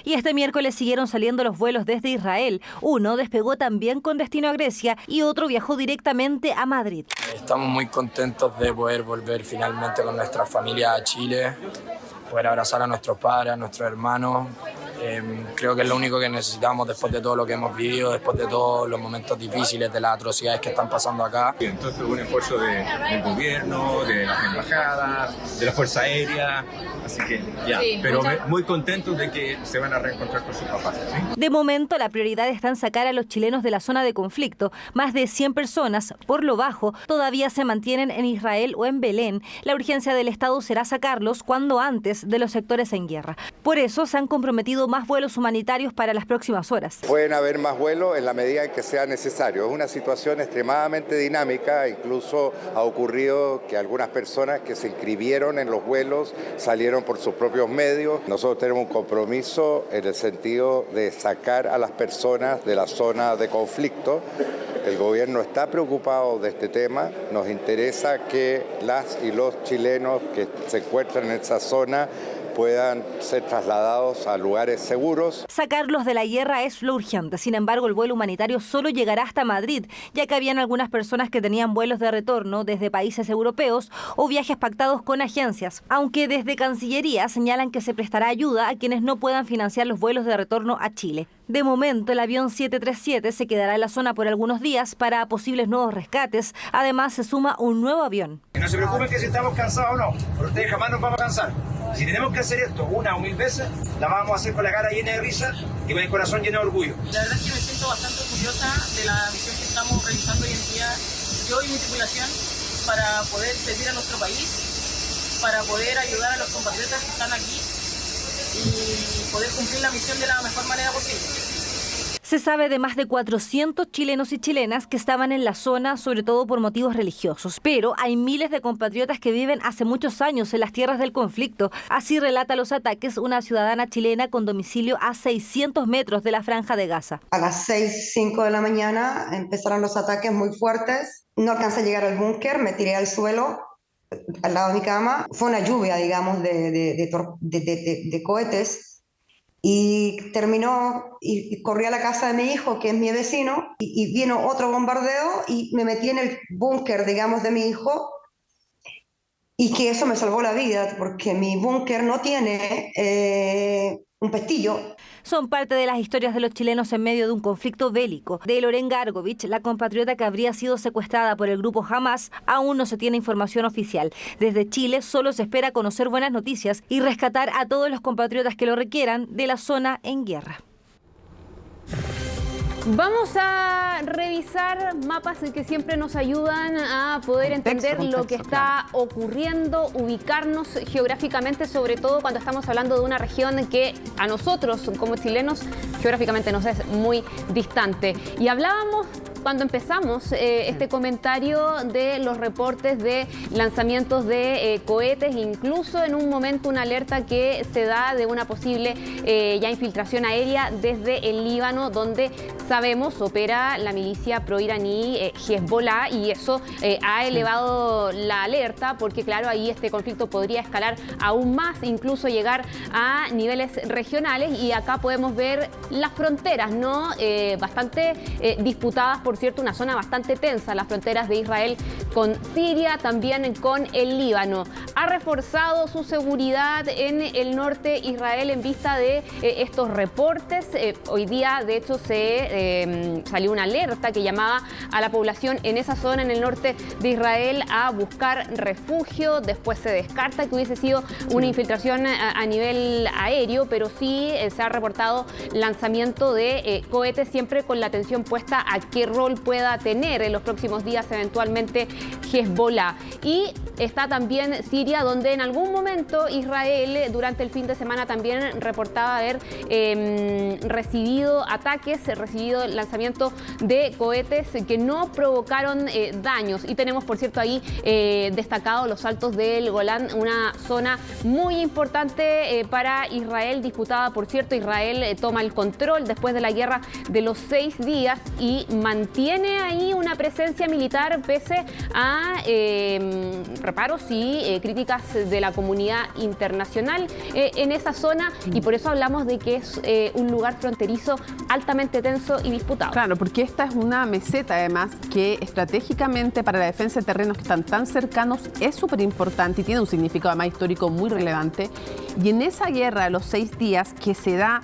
Y este miércoles siguieron saliendo los vuelos desde Israel. Uno despegó también con destino a Grecia y otro viajó directamente a Madrid. Estamos muy contentos de poder volver finalmente con nuestra familia a Chile, poder abrazar a nuestros padres, a nuestros hermanos. Creo que es lo único que necesitamos después de todo lo que hemos vivido, después de todos los momentos difíciles, de las atrocidades que están pasando acá. Entonces un esfuerzo del gobierno, de las embajadas, de la Fuerza Aérea, así que ya, sí, pero muy contentos de que se van a reencontrar con sus papás. ¿Sí? De momento la prioridad está en sacar a los chilenos de la zona de conflicto. Más de 100 personas, por lo bajo, todavía se mantienen en Israel o en Belén. La urgencia del Estado será sacarlos cuando antes de los sectores en guerra. Por eso se han comprometido confirmando más vuelos humanitarios para las próximas horas. Pueden haber más vuelos en la medida en que sea necesario. Es una situación extremadamente dinámica, incluso ha ocurrido que algunas personas que se inscribieron en los vuelos salieron por sus propios medios. Nosotros tenemos un compromiso en el sentido de sacar a las personas de la zona de conflicto. El gobierno está preocupado de este tema. Nos interesa que las y los chilenos que se encuentran en esa zona puedan ser trasladados a lugares seguros. Sacarlos de la guerra es lo urgente. Sin embargo, el vuelo humanitario solo llegará hasta Madrid, ya que habían algunas personas que tenían vuelos de retorno desde países europeos o viajes pactados con agencias. Aunque desde Cancillería señalan que se prestará ayuda a quienes no puedan financiar los vuelos de retorno a Chile. De momento, el avión 737 se quedará en la zona por algunos días para posibles nuevos rescates. Además, se suma un nuevo avión. No se preocupen que si estamos cansados o no, pero ustedes jamás nos vamos a cansar. Si tenemos que hacer esto una o mil veces, la vamos a hacer con la cara llena de risa y con el corazón lleno de orgullo. La verdad es que me siento bastante orgullosa de la misión que estamos realizando hoy en día, yo y mi tripulación, para poder servir a nuestro país, para poder ayudar a los compatriotas que están aquí y poder cumplir la misión de la mejor manera posible. Se sabe de más de 400 chilenos y chilenas que estaban en la zona, sobre todo por motivos religiosos. Pero hay miles de compatriotas que viven hace muchos años en las tierras del conflicto. Así relata los ataques una ciudadana chilena con domicilio a 600 metros de la Franja de Gaza. A las 6:05 de la mañana empezaron los ataques muy fuertes. No alcancé a llegar al búnker, me tiré al suelo, al lado de mi cama. Fue una lluvia, digamos, de cohetes. Y terminó, y corrí a la casa de mi hijo, que es mi vecino, y vino otro bombardeo y me metí en el búnker, digamos, de mi hijo, y que eso me salvó la vida, porque mi búnker no tiene un pestillo. Son parte de las historias de los chilenos en medio de un conflicto bélico. De Loren Gargovich, la compatriota que habría sido secuestrada por el grupo Hamas, aún no se tiene información oficial. Desde Chile solo se espera conocer buenas noticias y rescatar a todos los compatriotas que lo requieran de la zona en guerra. Vamos a revisar mapas que siempre nos ayudan a poder entender lo que está ocurriendo, ubicarnos geográficamente, sobre todo cuando estamos hablando de una región que a nosotros como chilenos geográficamente nos es muy distante. Y hablábamos cuando empezamos este comentario de los reportes de lanzamientos de cohetes, incluso en un momento una alerta que se da de una posible ya infiltración aérea desde el Líbano, donde sabemos opera la milicia proiraní Hezbollah, y eso ha elevado la alerta porque claro, ahí este conflicto podría escalar aún más, incluso llegar a niveles regionales, y acá podemos ver las fronteras, ¿no? Bastante disputadas, por cierto, una zona bastante tensa, las fronteras de Israel con Siria, también con el Líbano. Ha reforzado su seguridad en el norte Israel en vista de estos reportes. Hoy día, de hecho, salió una alerta que llamaba a la población en esa zona, en el norte de Israel, a buscar refugio. Después se descarta que hubiese sido una infiltración a nivel aéreo, pero sí se ha reportado lanzamiento de cohetes, siempre con la atención puesta a qué rol pueda tener en los próximos días eventualmente Hezbollah. Y está también Siria, donde en algún momento Israel durante el fin de semana también reportaba haber recibido ataques, recibido lanzamiento de cohetes que no provocaron daños. Y tenemos, por cierto, ahí destacado los altos del Golán, una zona muy importante para Israel, disputada, por cierto. Israel toma el control después de la guerra de los 6 días y mantiene ahí una presencia militar pese a reparos y críticas de la comunidad internacional en esa zona, y por eso hablamos de que es un lugar fronterizo altamente tenso y disputado. Claro, porque esta es una meseta además que estratégicamente para la defensa de terrenos que están tan cercanos es súper importante y tiene un significado además histórico muy relevante. Y en esa guerra de los 6 días que se da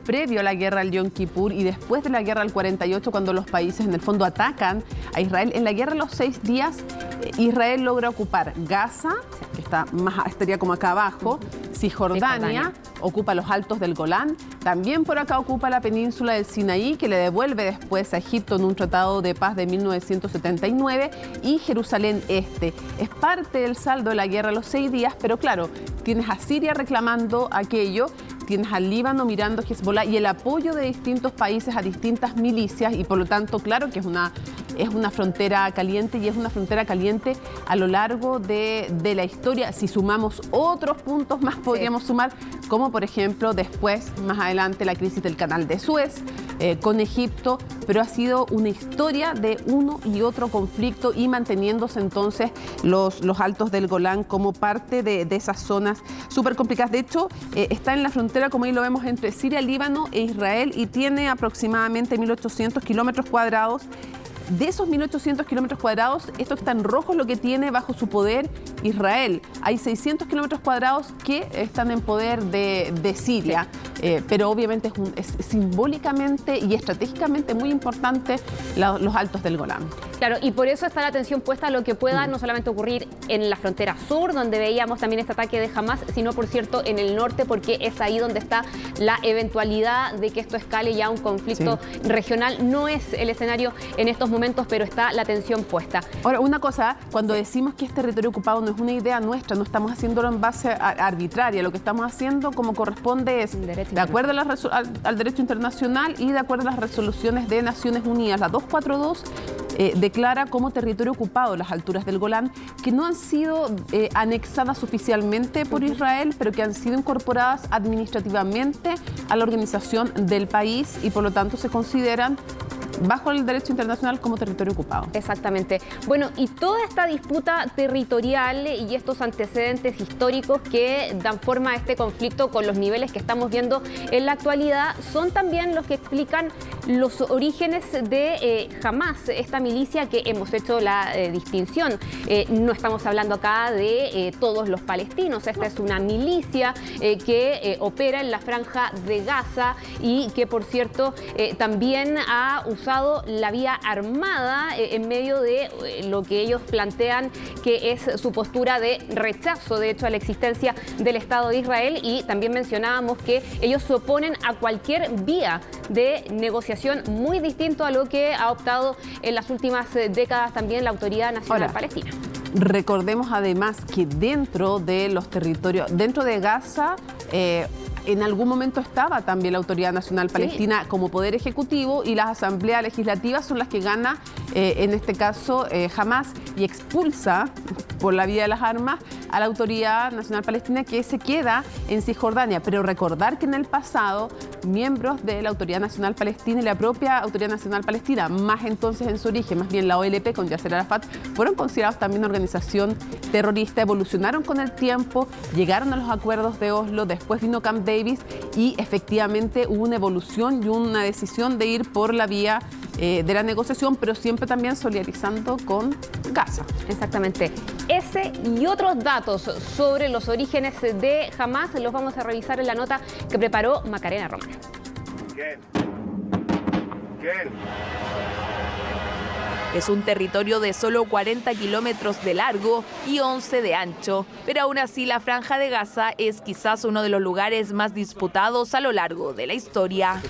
previo a la guerra del Yom Kippur y después de la guerra del 48, cuando los países en el fondo atacan a Israel, en la guerra de los 6 días Israel logra ocupar Gaza, que estaría como acá abajo, Cisjordania, ocupa los altos del Golán, también por acá ocupa la península del Sinaí, que le devuelve después a Egipto en un tratado de paz de 1979, y Jerusalén Este. Es parte del saldo de la guerra de los 6 días, pero claro, tienes a Siria reclamando aquello, tienes al Líbano mirando a Hezbollah y el apoyo de distintos países a distintas milicias, y por lo tanto, claro que es una frontera caliente, y es una frontera caliente a lo largo de la historia. Si sumamos otros puntos más, podríamos sumar, como por ejemplo después, más adelante, la crisis del Canal de Suez con Egipto, pero ha sido una historia de uno y otro conflicto, y manteniéndose entonces los altos del Golán como parte de esas zonas súper complicadas. De hecho, está en la frontera, como ahí lo vemos, entre Siria, Líbano e Israel, y tiene aproximadamente 1.800 kilómetros cuadrados. De esos 1.800 kilómetros cuadrados, esto que está en rojo es lo que tiene bajo su poder Israel. Hay 600 kilómetros cuadrados que están en poder de Siria, pero obviamente es simbólicamente y estratégicamente muy importante los altos del Golán. Claro, y por eso está la atención puesta a lo que pueda no solamente ocurrir en la frontera sur, donde veíamos también este ataque de Hamas, sino, por cierto, en el norte, porque es ahí donde está la eventualidad de que esto escale ya a un conflicto regional. No es el escenario en estos momentos, pero está la atención puesta. Ahora, una cosa, cuando decimos que es territorio ocupado, no es una idea nuestra, no estamos haciéndolo en base arbitraria. Lo que estamos haciendo, como corresponde, es de acuerdo al derecho internacional y de acuerdo a las resoluciones de Naciones Unidas. La 242 declara como territorio ocupado las alturas del Golán, que no han sido anexadas oficialmente por Israel, pero que han sido incorporadas administrativamente a la organización del país, y por lo tanto se consideran bajo el derecho internacional como territorio ocupado. Exactamente. Bueno, y toda esta disputa territorial y estos antecedentes históricos que dan forma a este conflicto con los niveles que estamos viendo en la actualidad son también los que explican los orígenes de Hamas, esta milicia que hemos hecho la distinción. No estamos hablando acá de todos los palestinos. Esta es una milicia que opera en la Franja de Gaza y que, por cierto, también ha usado la vía armada en medio de lo que ellos plantean que es su postura de rechazo, de hecho, a la existencia del Estado de Israel. Y también mencionábamos que ellos se oponen a cualquier vía de negociación, muy distinto a lo que ha optado en las últimas décadas también la Autoridad Nacional Palestina. Recordemos además que dentro de los territorios, dentro de Gaza, en algún momento estaba también la Autoridad Nacional Palestina como poder ejecutivo, y las asambleas legislativas son las que gana, en este caso, Hamas, y expulsa por la vía de las armas a la Autoridad Nacional Palestina, que se queda en Cisjordania. Pero recordar que en el pasado, miembros de la Autoridad Nacional Palestina y la propia Autoridad Nacional Palestina, más entonces en su origen, más bien la OLP con Yasser Arafat, fueron considerados también una organización terrorista, evolucionaron con el tiempo, llegaron a los acuerdos de Oslo, después vino Camp Davis, y efectivamente hubo una evolución y una decisión de ir por la vía de la negociación, pero siempre también solidarizando con Gaza. Exactamente. Ese y otros datos sobre los orígenes de Hamas los vamos a revisar en la nota que preparó Macarena Román. Es un territorio de solo 40 kilómetros de largo y 11 de ancho, pero aún así la Franja de Gaza es quizás uno de los lugares más disputados a lo largo de la historia.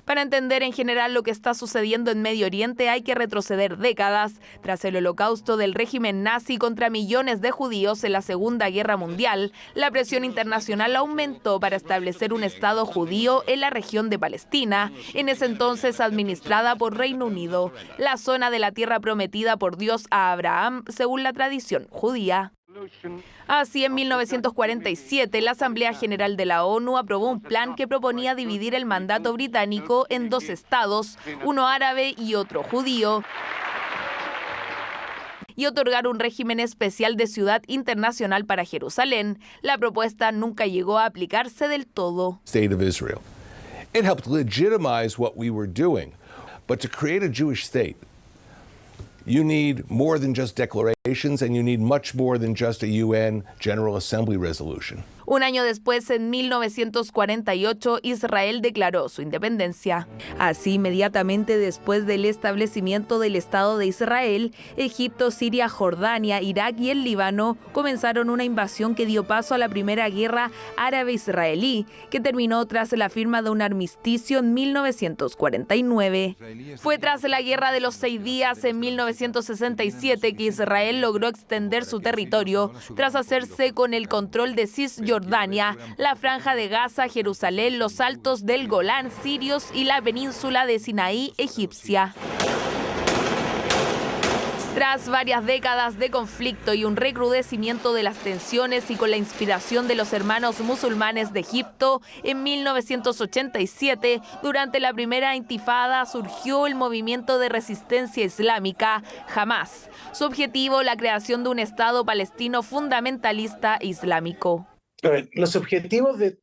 Para entender en general lo que está sucediendo en Medio Oriente hay que retroceder décadas. Tras el holocausto del régimen nazi contra millones de judíos en la Segunda Guerra Mundial, la presión internacional aumentó para establecer un Estado judío en la región de Palestina, en ese entonces administrada por Reino Unido, la zona de la tierra prometida por Dios a Abraham según la tradición judía. Así, en 1947, la Asamblea General de la ONU aprobó un plan que proponía dividir el mandato británico en dos estados, uno árabe y otro judío, y otorgar un régimen especial de ciudad internacional para Jerusalén. La propuesta nunca llegó a aplicarse del todo. State of Israel. It helped legitimize what we were doing, but to create a Jewish state, you need more than just declarations, and you need much more than just a UN General Assembly resolution. Un año después, en 1948, Israel declaró su independencia. Así, inmediatamente después del establecimiento del Estado de Israel, Egipto, Siria, Jordania, Irak y el Líbano comenzaron una invasión que dio paso a la primera guerra árabe-israelí, que terminó tras la firma de un armisticio en 1949. Fue tras la Guerra de los 6 días en 1967 que Israel Israel logró extender su territorio tras hacerse con el control de Cisjordania, la Franja de Gaza, Jerusalén, los Altos del Golán sirios y la península de Sinaí egipcia. Tras varias décadas de conflicto y un recrudecimiento de las tensiones y con la inspiración de los hermanos musulmanes de Egipto, en 1987, durante la primera intifada, surgió el movimiento de resistencia islámica Hamás. Su objetivo, la creación de un Estado palestino fundamentalista islámico. Los objetivos de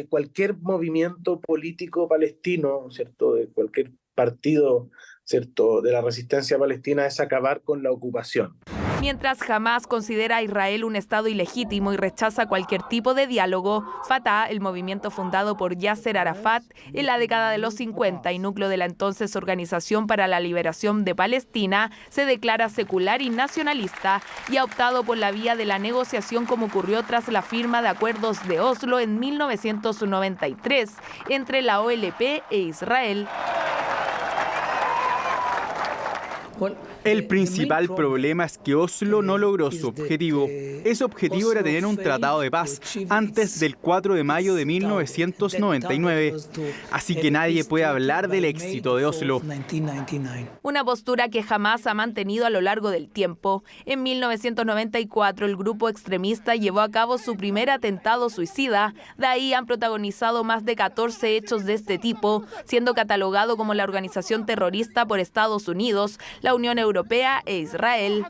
cualquier movimiento político palestino, ¿cierto?, de cualquier partido, ¿cierto?, de la resistencia palestina, es acabar con la ocupación. Mientras Hamás considera a Israel un Estado ilegítimo y rechaza cualquier tipo de diálogo, Fatah, el movimiento fundado por Yasser Arafat en la década de los 50 y núcleo de la entonces Organización para la Liberación de Palestina, se declara secular y nacionalista y ha optado por la vía de la negociación, como ocurrió tras la firma de acuerdos de Oslo en 1993 entre la OLP e Israel. El principal problema es que Oslo no logró su objetivo. Ese objetivo era tener un tratado de paz antes del 4 de mayo de 1999. Así que nadie puede hablar del éxito de Oslo. Una postura que jamás ha mantenido a lo largo del tiempo. En 1994, el grupo extremista llevó a cabo su primer atentado suicida. De ahí han protagonizado más de 14 hechos de este tipo, siendo catalogado como la organización terrorista por Estados Unidos, la Unión Europea e Israel.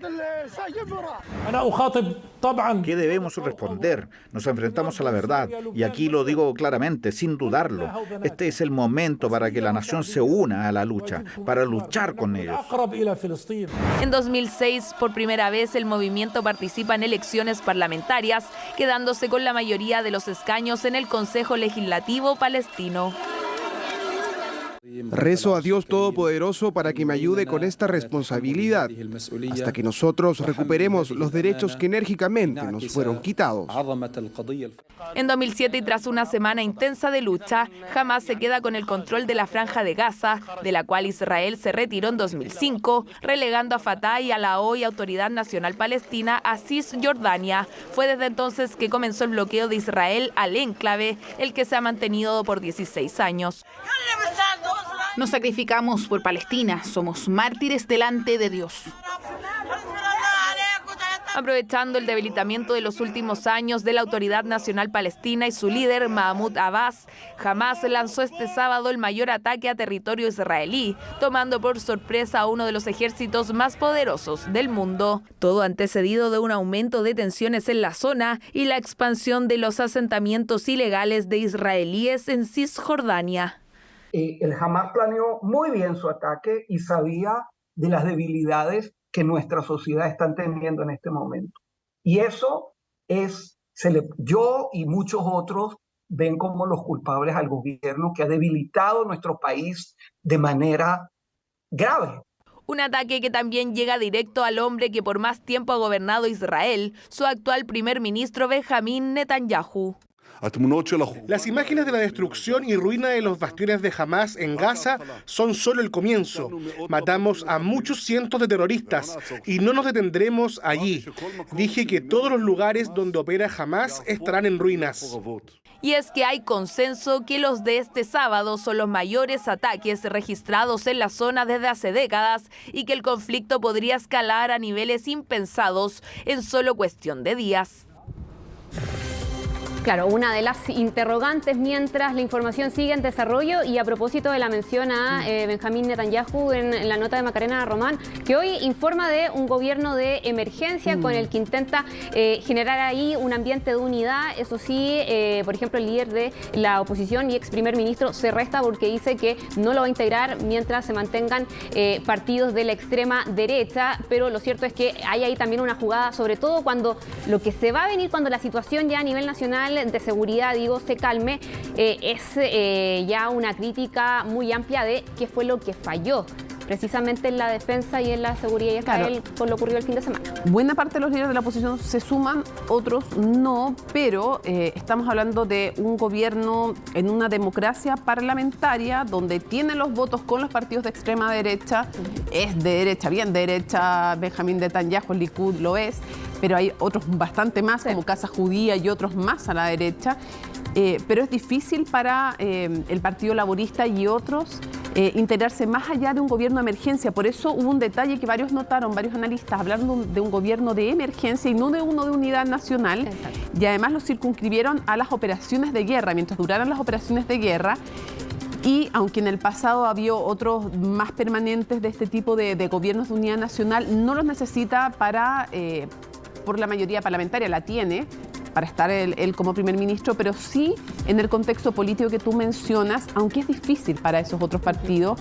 ¿Qué debemos responder? Nos enfrentamos a la verdad, y aquí lo digo claramente, sin dudarlo. Este es el momento para que la nación se una a la lucha, para luchar con ellos. En 2006, por primera vez, el movimiento participa en elecciones parlamentarias, quedándose con la mayoría de los escaños en el Consejo Legislativo palestino. Rezo a Dios Todopoderoso para que me ayude con esta responsabilidad, hasta que nosotros recuperemos los derechos que enérgicamente nos fueron quitados. En 2007, y tras una semana intensa de lucha, Hamás se queda con el control de la Franja de Gaza, de la cual Israel se retiró en 2005, relegando a Fatah y a la hoy Autoridad Nacional Palestina a Cisjordania. Fue desde entonces que comenzó el bloqueo de Israel al enclave, el que se ha mantenido por 16 años. Nos sacrificamos por Palestina, somos mártires delante de Dios. Aprovechando el debilitamiento de los últimos años de la Autoridad Nacional Palestina y su líder, Mahmoud Abbas, Hamás lanzó este sábado el mayor ataque a territorio israelí, tomando por sorpresa a uno de los ejércitos más poderosos del mundo. Todo antecedido de un aumento de tensiones en la zona y la expansión de los asentamientos ilegales de israelíes en Cisjordania. El Hamás planeó muy bien su ataque y sabía de las debilidades que nuestra sociedad está teniendo en este momento. Y eso es, yo y muchos otros ven como los culpables al gobierno que ha debilitado nuestro país de manera grave. Un ataque que también llega directo al hombre que por más tiempo ha gobernado Israel, su actual primer ministro Benjamín Netanyahu. Las imágenes de la destrucción y ruina de los bastiones de Hamás en Gaza son solo el comienzo. Matamos a muchos cientos de terroristas y no nos detendremos allí. Dije que todos los lugares donde opera Hamás estarán en ruinas. Y es que hay consenso que los de este sábado son los mayores ataques registrados en la zona desde hace décadas y que el conflicto podría escalar a niveles impensados en solo cuestión de días. Claro, una de las interrogantes mientras la información sigue en desarrollo, y a propósito de la mención a Benjamín Netanyahu en la nota de Macarena Román, que hoy informa de un gobierno de emergencia con el que intenta generar ahí un ambiente de unidad. Eso sí, por ejemplo, el líder de la oposición y ex primer ministro se resta porque dice que no lo va a integrar mientras se mantengan partidos de la extrema derecha, pero lo cierto es que hay ahí también una jugada, sobre todo cuando lo que se va a venir, cuando la situación ya a nivel nacional de seguridad, se calme, es ya una crítica muy amplia de qué fue lo que falló. precisamente en la defensa y en la seguridad de Israel por lo ocurrido el fin de semana. Buena parte de los líderes de la oposición se suman, otros no, pero estamos hablando de un gobierno en una democracia parlamentaria donde tiene los votos con los partidos de extrema derecha, es de derecha, bien de derecha, Benjamín Netanyahu, el Likud lo es, pero hay otros bastante más, como Casa Judía y otros más a la derecha. Pero es difícil para el Partido Laborista y otros integrarse más allá de un gobierno de emergencia. Por eso hubo un detalle que varios notaron, varios analistas, hablando de un gobierno de emergencia y no de uno de unidad nacional. Exacto. Y además lo circunscribieron a las operaciones de guerra, mientras duraran las operaciones de guerra. Y aunque en el pasado había otros más permanentes de este tipo de gobiernos de unidad nacional, no los necesita para, por la mayoría parlamentaria, la tiene para estar él como primer ministro, pero sí en el contexto político que tú mencionas, aunque es difícil para esos otros partidos,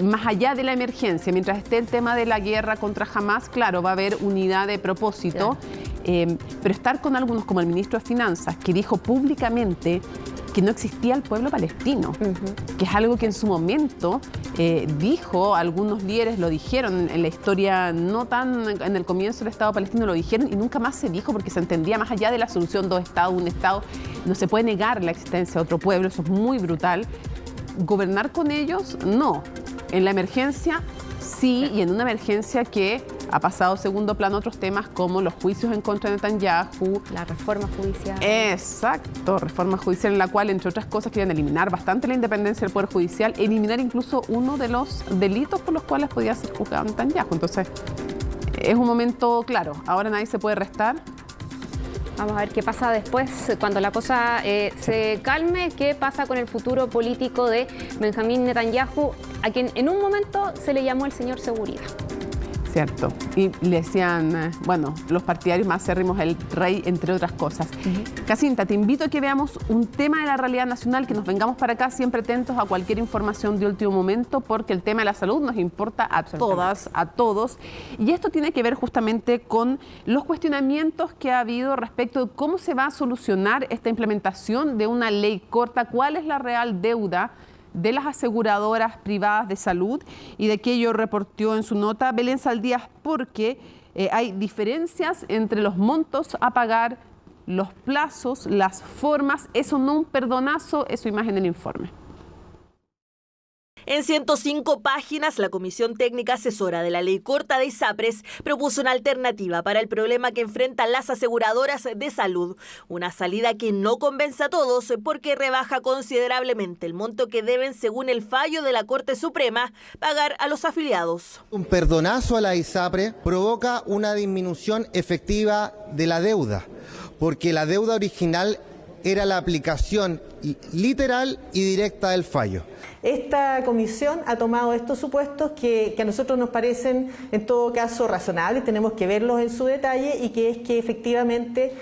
más allá de la emergencia, mientras esté el tema de la guerra contra Hamás, claro, va a haber unidad de propósito, pero estar con algunos como el ministro de Finanzas, que dijo públicamente que no existía el pueblo palestino, que es algo que en su momento dijo, algunos líderes lo dijeron en la historia, no tan en el comienzo del Estado palestino lo dijeron y nunca más se dijo porque se entendía más allá de la solución dos estados, un estado, no se puede negar la existencia de otro pueblo, eso es muy brutal. Gobernar con ellos, no. En la emergencia, sí, y en una emergencia que ha pasado a segundo plano otros temas como los juicios en contra de Netanyahu. La reforma judicial. Exacto, reforma judicial en la cual, entre otras cosas, quieren eliminar bastante la independencia del Poder Judicial, eliminar incluso uno de los delitos por los cuales podía ser juzgado Netanyahu. Entonces, es un momento claro. Ahora nadie se puede restar. Vamos a ver qué pasa después, cuando la cosa se calme, qué pasa con el futuro político de Benjamín Netanyahu, a quien en un momento se le llamó el señor Seguridad. Cierto. Y le decían, bueno, los partidarios más acérrimos, el rey, entre otras cosas. Jacinta, te invito a que veamos un tema de la realidad nacional, que nos vengamos para acá siempre atentos a cualquier información de último momento, porque el tema de la salud nos importa a todas, a todos. Y esto tiene que ver justamente con los cuestionamientos que ha habido respecto de cómo se va a solucionar esta implementación de una ley corta, cuál es la real deuda de las aseguradoras privadas de salud, y de aquello reportó en su nota Belén Saldías, porque hay diferencias entre los montos a pagar, los plazos, las formas, eso no un perdonazo, es su imagen del informe. En 105 páginas, la Comisión Técnica Asesora de la Ley Corta de ISAPRES propuso una alternativa para el problema que enfrentan las aseguradoras de salud. Una salida que no convence a todos porque rebaja considerablemente el monto que deben, según el fallo de la Corte Suprema, pagar a los afiliados. Un perdonazo a la ISAPRES provoca una disminución efectiva de la deuda, porque la deuda original era la aplicación literal y directa del fallo. Esta comisión ha tomado estos supuestos que a nosotros nos parecen en todo caso razonables, tenemos que verlos en su detalle, y que es que efectivamente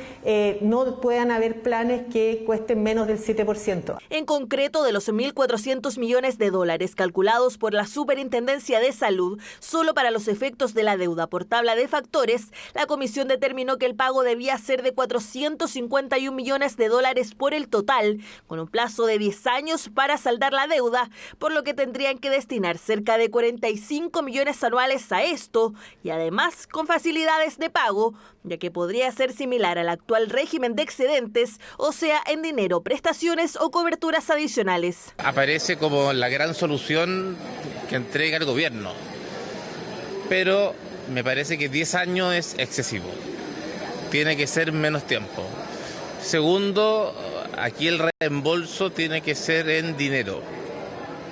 no puedan haber planes que cuesten menos del 7%. En concreto, de los 1.400 millones de dólares calculados por la Superintendencia de Salud, solo para los efectos de la deuda por tabla de factores, la comisión determinó que el pago debía ser de 451 millones de dólares por el total, con un plazo de 10 años para saldar la deuda, por lo que tendrían que destinar cerca de 45 millones anuales a esto, y además con facilidades de pago, ya que podría ser similar al actual régimen de excedentes, o sea, en dinero, prestaciones o coberturas adicionales. Aparece como la gran solución que entrega el gobierno, pero me parece que 10 años es excesivo, tiene que ser menos tiempo. Segundo, aquí el reembolso tiene que ser en dinero,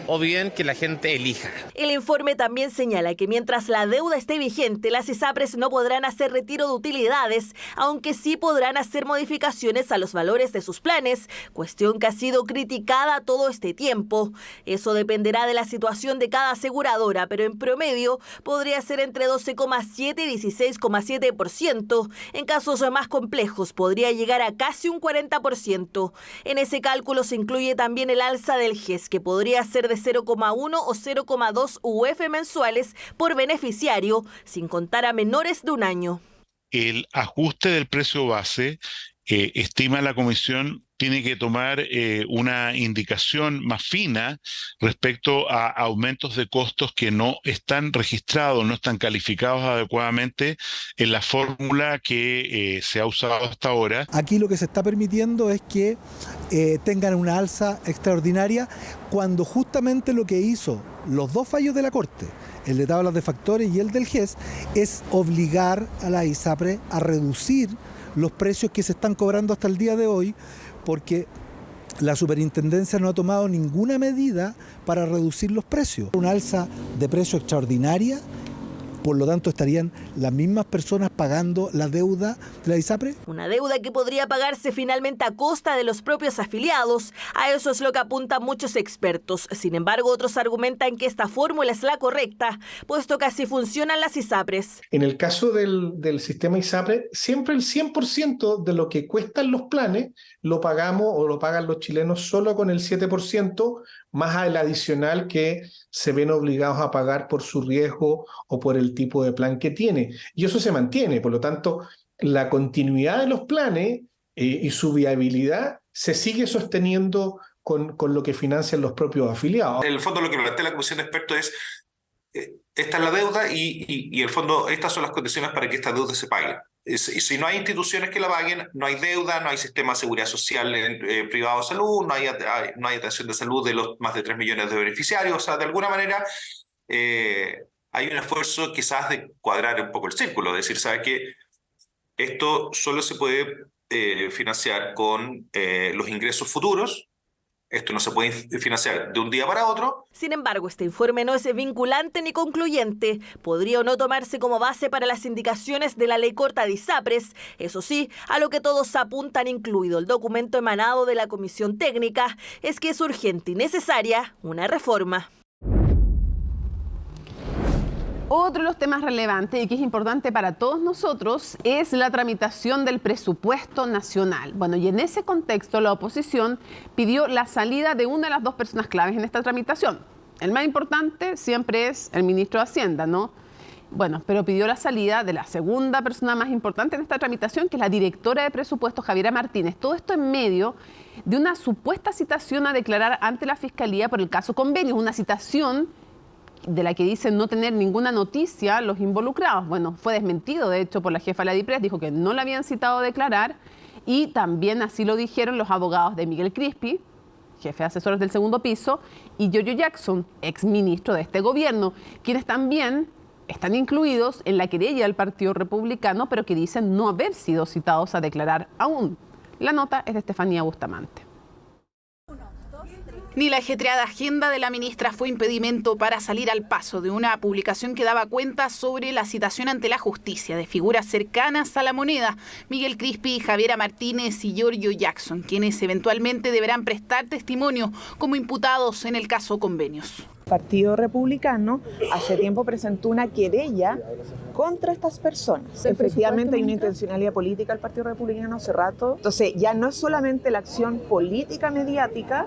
o bien que la gente elija. El informe también señala que mientras la deuda esté vigente, las ISAPRES no podrán hacer retiro de utilidades, aunque sí podrán hacer modificaciones a los valores de sus planes, cuestión que ha sido criticada todo este tiempo. Eso dependerá de la situación de cada aseguradora, pero en promedio podría ser entre 12,7 y 16,7%. En casos más complejos podría llegar a casi un 40%. En ese cálculo se incluye también el alza del GES, que podría ser de 0,1 o 0,2 UF mensuales por beneficiario, sin contar a menores de un año. El ajuste del precio base estima la Comisión, tiene que tomar una indicación más fina respecto a aumentos de costos que no están registrados, no están calificados adecuadamente en la fórmula que se ha usado hasta ahora. Aquí lo que se está permitiendo es que tengan una alza extraordinaria cuando justamente lo que hizo los dos fallos de la Corte, el de tablas de factores y el del GES, es obligar a la ISAPRE a reducir los precios que se están cobrando hasta el día de hoy, porque la superintendencia no ha tomado ninguna medida para reducir los precios. Una alza de precio extraordinaria, por lo tanto estarían las mismas personas pagando la deuda de la ISAPRE. Una deuda que podría pagarse finalmente a costa de los propios afiliados. A eso es lo que apuntan muchos expertos. Sin embargo, otros argumentan que esta fórmula es la correcta, puesto que así funcionan las ISAPRES. En el caso del sistema ISAPRE, siempre el 100% de lo que cuestan los planes lo pagamos o lo pagan los chilenos solo con el 7%, más el adicional que se ven obligados a pagar por su riesgo o por el tipo de plan que tiene. Y eso se mantiene, por lo tanto, la continuidad de los planes y su viabilidad se sigue sosteniendo con lo que financian los propios afiliados. En el fondo lo que plantea la Comisión de Expertos es, esta es la deuda y en el fondo estas son las condiciones para que esta deuda se pague. Y si no hay instituciones que la paguen, no hay deuda, no hay sistema de seguridad social privado de salud, no hay atención de salud de los más de 3 millones de beneficiarios. O sea, de alguna manera hay un esfuerzo quizás de cuadrar un poco el círculo, de decir, ¿sabe qué? Esto solo se puede financiar con los ingresos futuros. Esto no se puede financiar de un día para otro. Sin embargo, este informe no es vinculante ni concluyente. Podría o no tomarse como base para las indicaciones de la ley corta de ISAPRES. Eso sí, a lo que todos apuntan, incluido el documento emanado de la Comisión Técnica, es que es urgente y necesaria una reforma. Otro de los temas relevantes y que es importante para todos nosotros es la tramitación del presupuesto nacional. Bueno, y en ese contexto la oposición pidió la salida de una de las dos personas claves en esta tramitación. El más importante siempre es el ministro de Hacienda, ¿no? Bueno, pero pidió la salida de la segunda persona más importante en esta tramitación, que es la directora de presupuesto, Javiera Martínez. Todo esto en medio de una supuesta citación a declarar ante la Fiscalía por el caso Convenios, una citación de la que dicen no tener ninguna noticia los involucrados. Bueno, fue desmentido, de hecho, por la jefa de la DIPRES, dijo que no la habían citado a declarar, y también así lo dijeron los abogados de Miguel Crispi, jefe de asesores del segundo piso, y Giorgio Jackson, exministro de este gobierno, quienes también están incluidos en la querella del Partido Republicano, pero que dicen no haber sido citados a declarar aún. La nota es de Estefanía Bustamante. Ni la ajetreada agenda de la ministra fue impedimento para salir al paso de una publicación que daba cuenta sobre la citación ante la justicia de figuras cercanas a la moneda, Miguel Crispi, Javiera Martínez y Giorgio Jackson, quienes eventualmente deberán prestar testimonio como imputados en el caso Convenios. El Partido Republicano hace tiempo presentó una querella contra estas personas. Efectivamente hay una intencionalidad política del Partido Republicano hace rato. Entonces ya no es solamente la acción política mediática,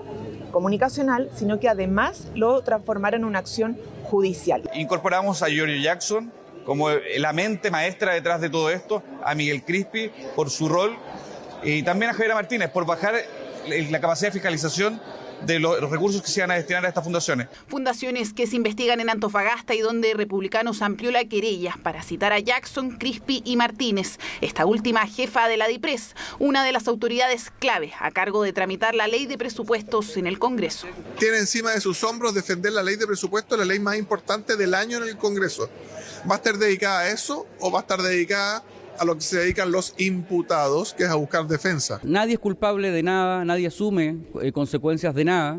comunicacional, sino que además lo transformaron en una acción judicial. Incorporamos a Giorgio Jackson como la mente maestra detrás de todo esto, a Miguel Crispi por su rol y también a Javiera Martínez por bajar la capacidad de fiscalización de los recursos que se van a destinar a estas fundaciones. Fundaciones que se investigan en Antofagasta y donde Republicanos amplió la querella para citar a Jackson, Crispi y Martínez, esta última jefa de la DIPRES, una de las autoridades clave a cargo de tramitar la ley de presupuestos en el Congreso. Tiene encima de sus hombros defender la ley de presupuestos, la ley más importante del año en el Congreso. ¿Va a estar dedicada a eso o va a estar dedicada a lo que se dedican los imputados, que es a buscar defensa? Nadie es culpable de nada, nadie asume consecuencias de nada,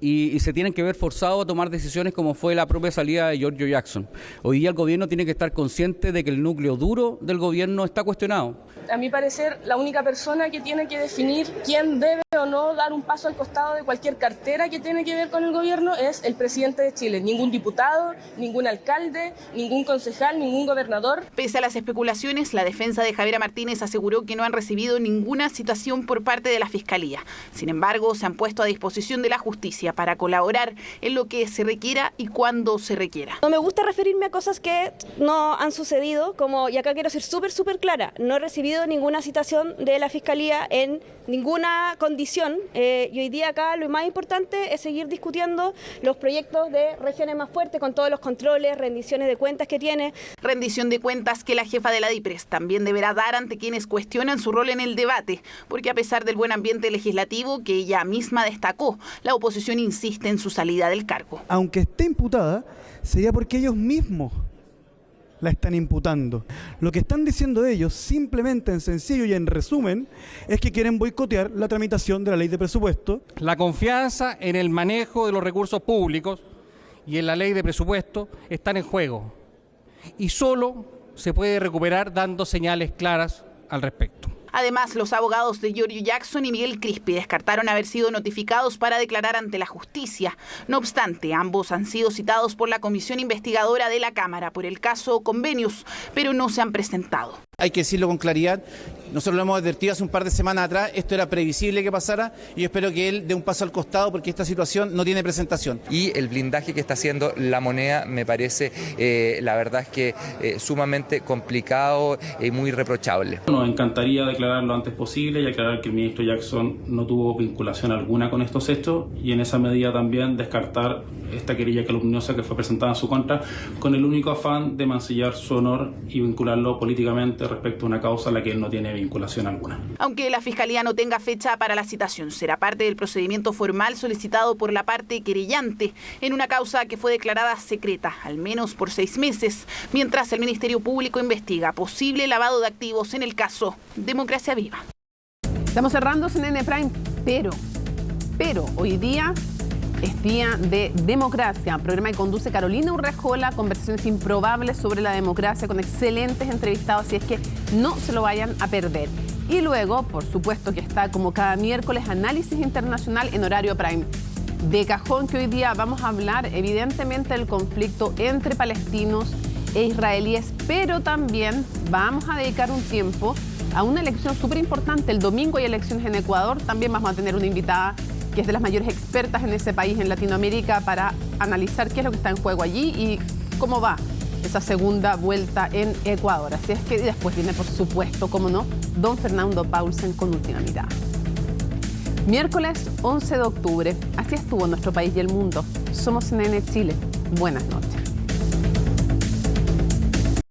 y se tienen que ver forzados a tomar decisiones como fue la propia salida de Giorgio Jackson. Hoy día el gobierno tiene que estar consciente de que el núcleo duro del gobierno está cuestionado. A mi parecer, la única persona que tiene que definir quién debe o no dar un paso al costado de cualquier cartera que tiene que ver con el gobierno es el presidente de Chile. Ningún diputado, ningún alcalde, ningún concejal, ningún gobernador. Pese a las especulaciones, la defensa de Javiera Martínez aseguró que no han recibido ninguna citación por parte de la Fiscalía. Sin embargo, se han puesto a disposición de la justicia para colaborar en lo que se requiera y cuando se requiera. No me gusta referirme a cosas que no han sucedido, como, y acá quiero ser súper clara, no he recibido ninguna citación de la Fiscalía en ninguna condición. Y hoy día acá lo más importante es seguir discutiendo los proyectos de regiones más fuertes con todos los controles, rendiciones de cuentas que tiene. Rendición de cuentas que la jefa de la DIPRES también deberá dar ante quienes cuestionan su rol en el debate, porque a pesar del buen ambiente legislativo que ella misma destacó, la oposición insiste en su salida del cargo. Aunque esté imputada, sería porque ellos mismos la están imputando. Lo que están diciendo ellos, simplemente en sencillo y en resumen, es que quieren boicotear la tramitación de la ley de presupuesto. La confianza en el manejo de los recursos públicos y en la ley de presupuesto están en juego. Y solo se puede recuperar dando señales claras al respecto. Además, los abogados de Giorgio Jackson y Miguel Crispi descartaron haber sido notificados para declarar ante la justicia. No obstante, ambos han sido citados por la comisión investigadora de la Cámara por el caso Convenios, pero no se han presentado. Hay que decirlo con claridad, nosotros lo hemos advertido hace un par de semanas atrás, esto era previsible que pasara y yo espero que él dé un paso al costado porque esta situación no tiene presentación. Y el blindaje que está haciendo La Moneda me parece, la verdad es que sumamente complicado y muy reprochable. Nos encantaría declarar lo antes posible y aclarar que el ministro Jackson no tuvo vinculación alguna con estos hechos y en esa medida también descartar esta querella calumniosa que fue presentada en su contra con el único afán de mancillar su honor y vincularlo políticamente respecto a una causa a la que él no tiene vinculación alguna. Aunque la Fiscalía no tenga fecha para la citación, será parte del procedimiento formal solicitado por la parte querellante en una causa que fue declarada secreta, al menos por 6 meses, mientras el Ministerio Público investiga posible lavado de activos en el caso Democracia Viva. Estamos cerrando CNN Prime, pero hoy día es día de democracia, programa que conduce Carolina Urrejola, conversaciones improbables sobre la democracia con excelentes entrevistados, así es que no se lo vayan a perder. Y luego, por supuesto que está como cada miércoles análisis internacional en horario prime. De cajón que hoy día vamos a hablar evidentemente del conflicto entre palestinos e israelíes, pero también vamos a dedicar un tiempo a una elección súper importante. El domingo hay elecciones en Ecuador, también vamos a tener una invitada que es de las mayores expertas en ese país, en Latinoamérica, para analizar qué es lo que está en juego allí y cómo va esa segunda vuelta en Ecuador. Así es que después viene, por supuesto, cómo no, don Fernando Paulsen con Última Mirada. Miércoles 11 de octubre, así estuvo nuestro país y el mundo. Somos CNN Chile. Buenas noches.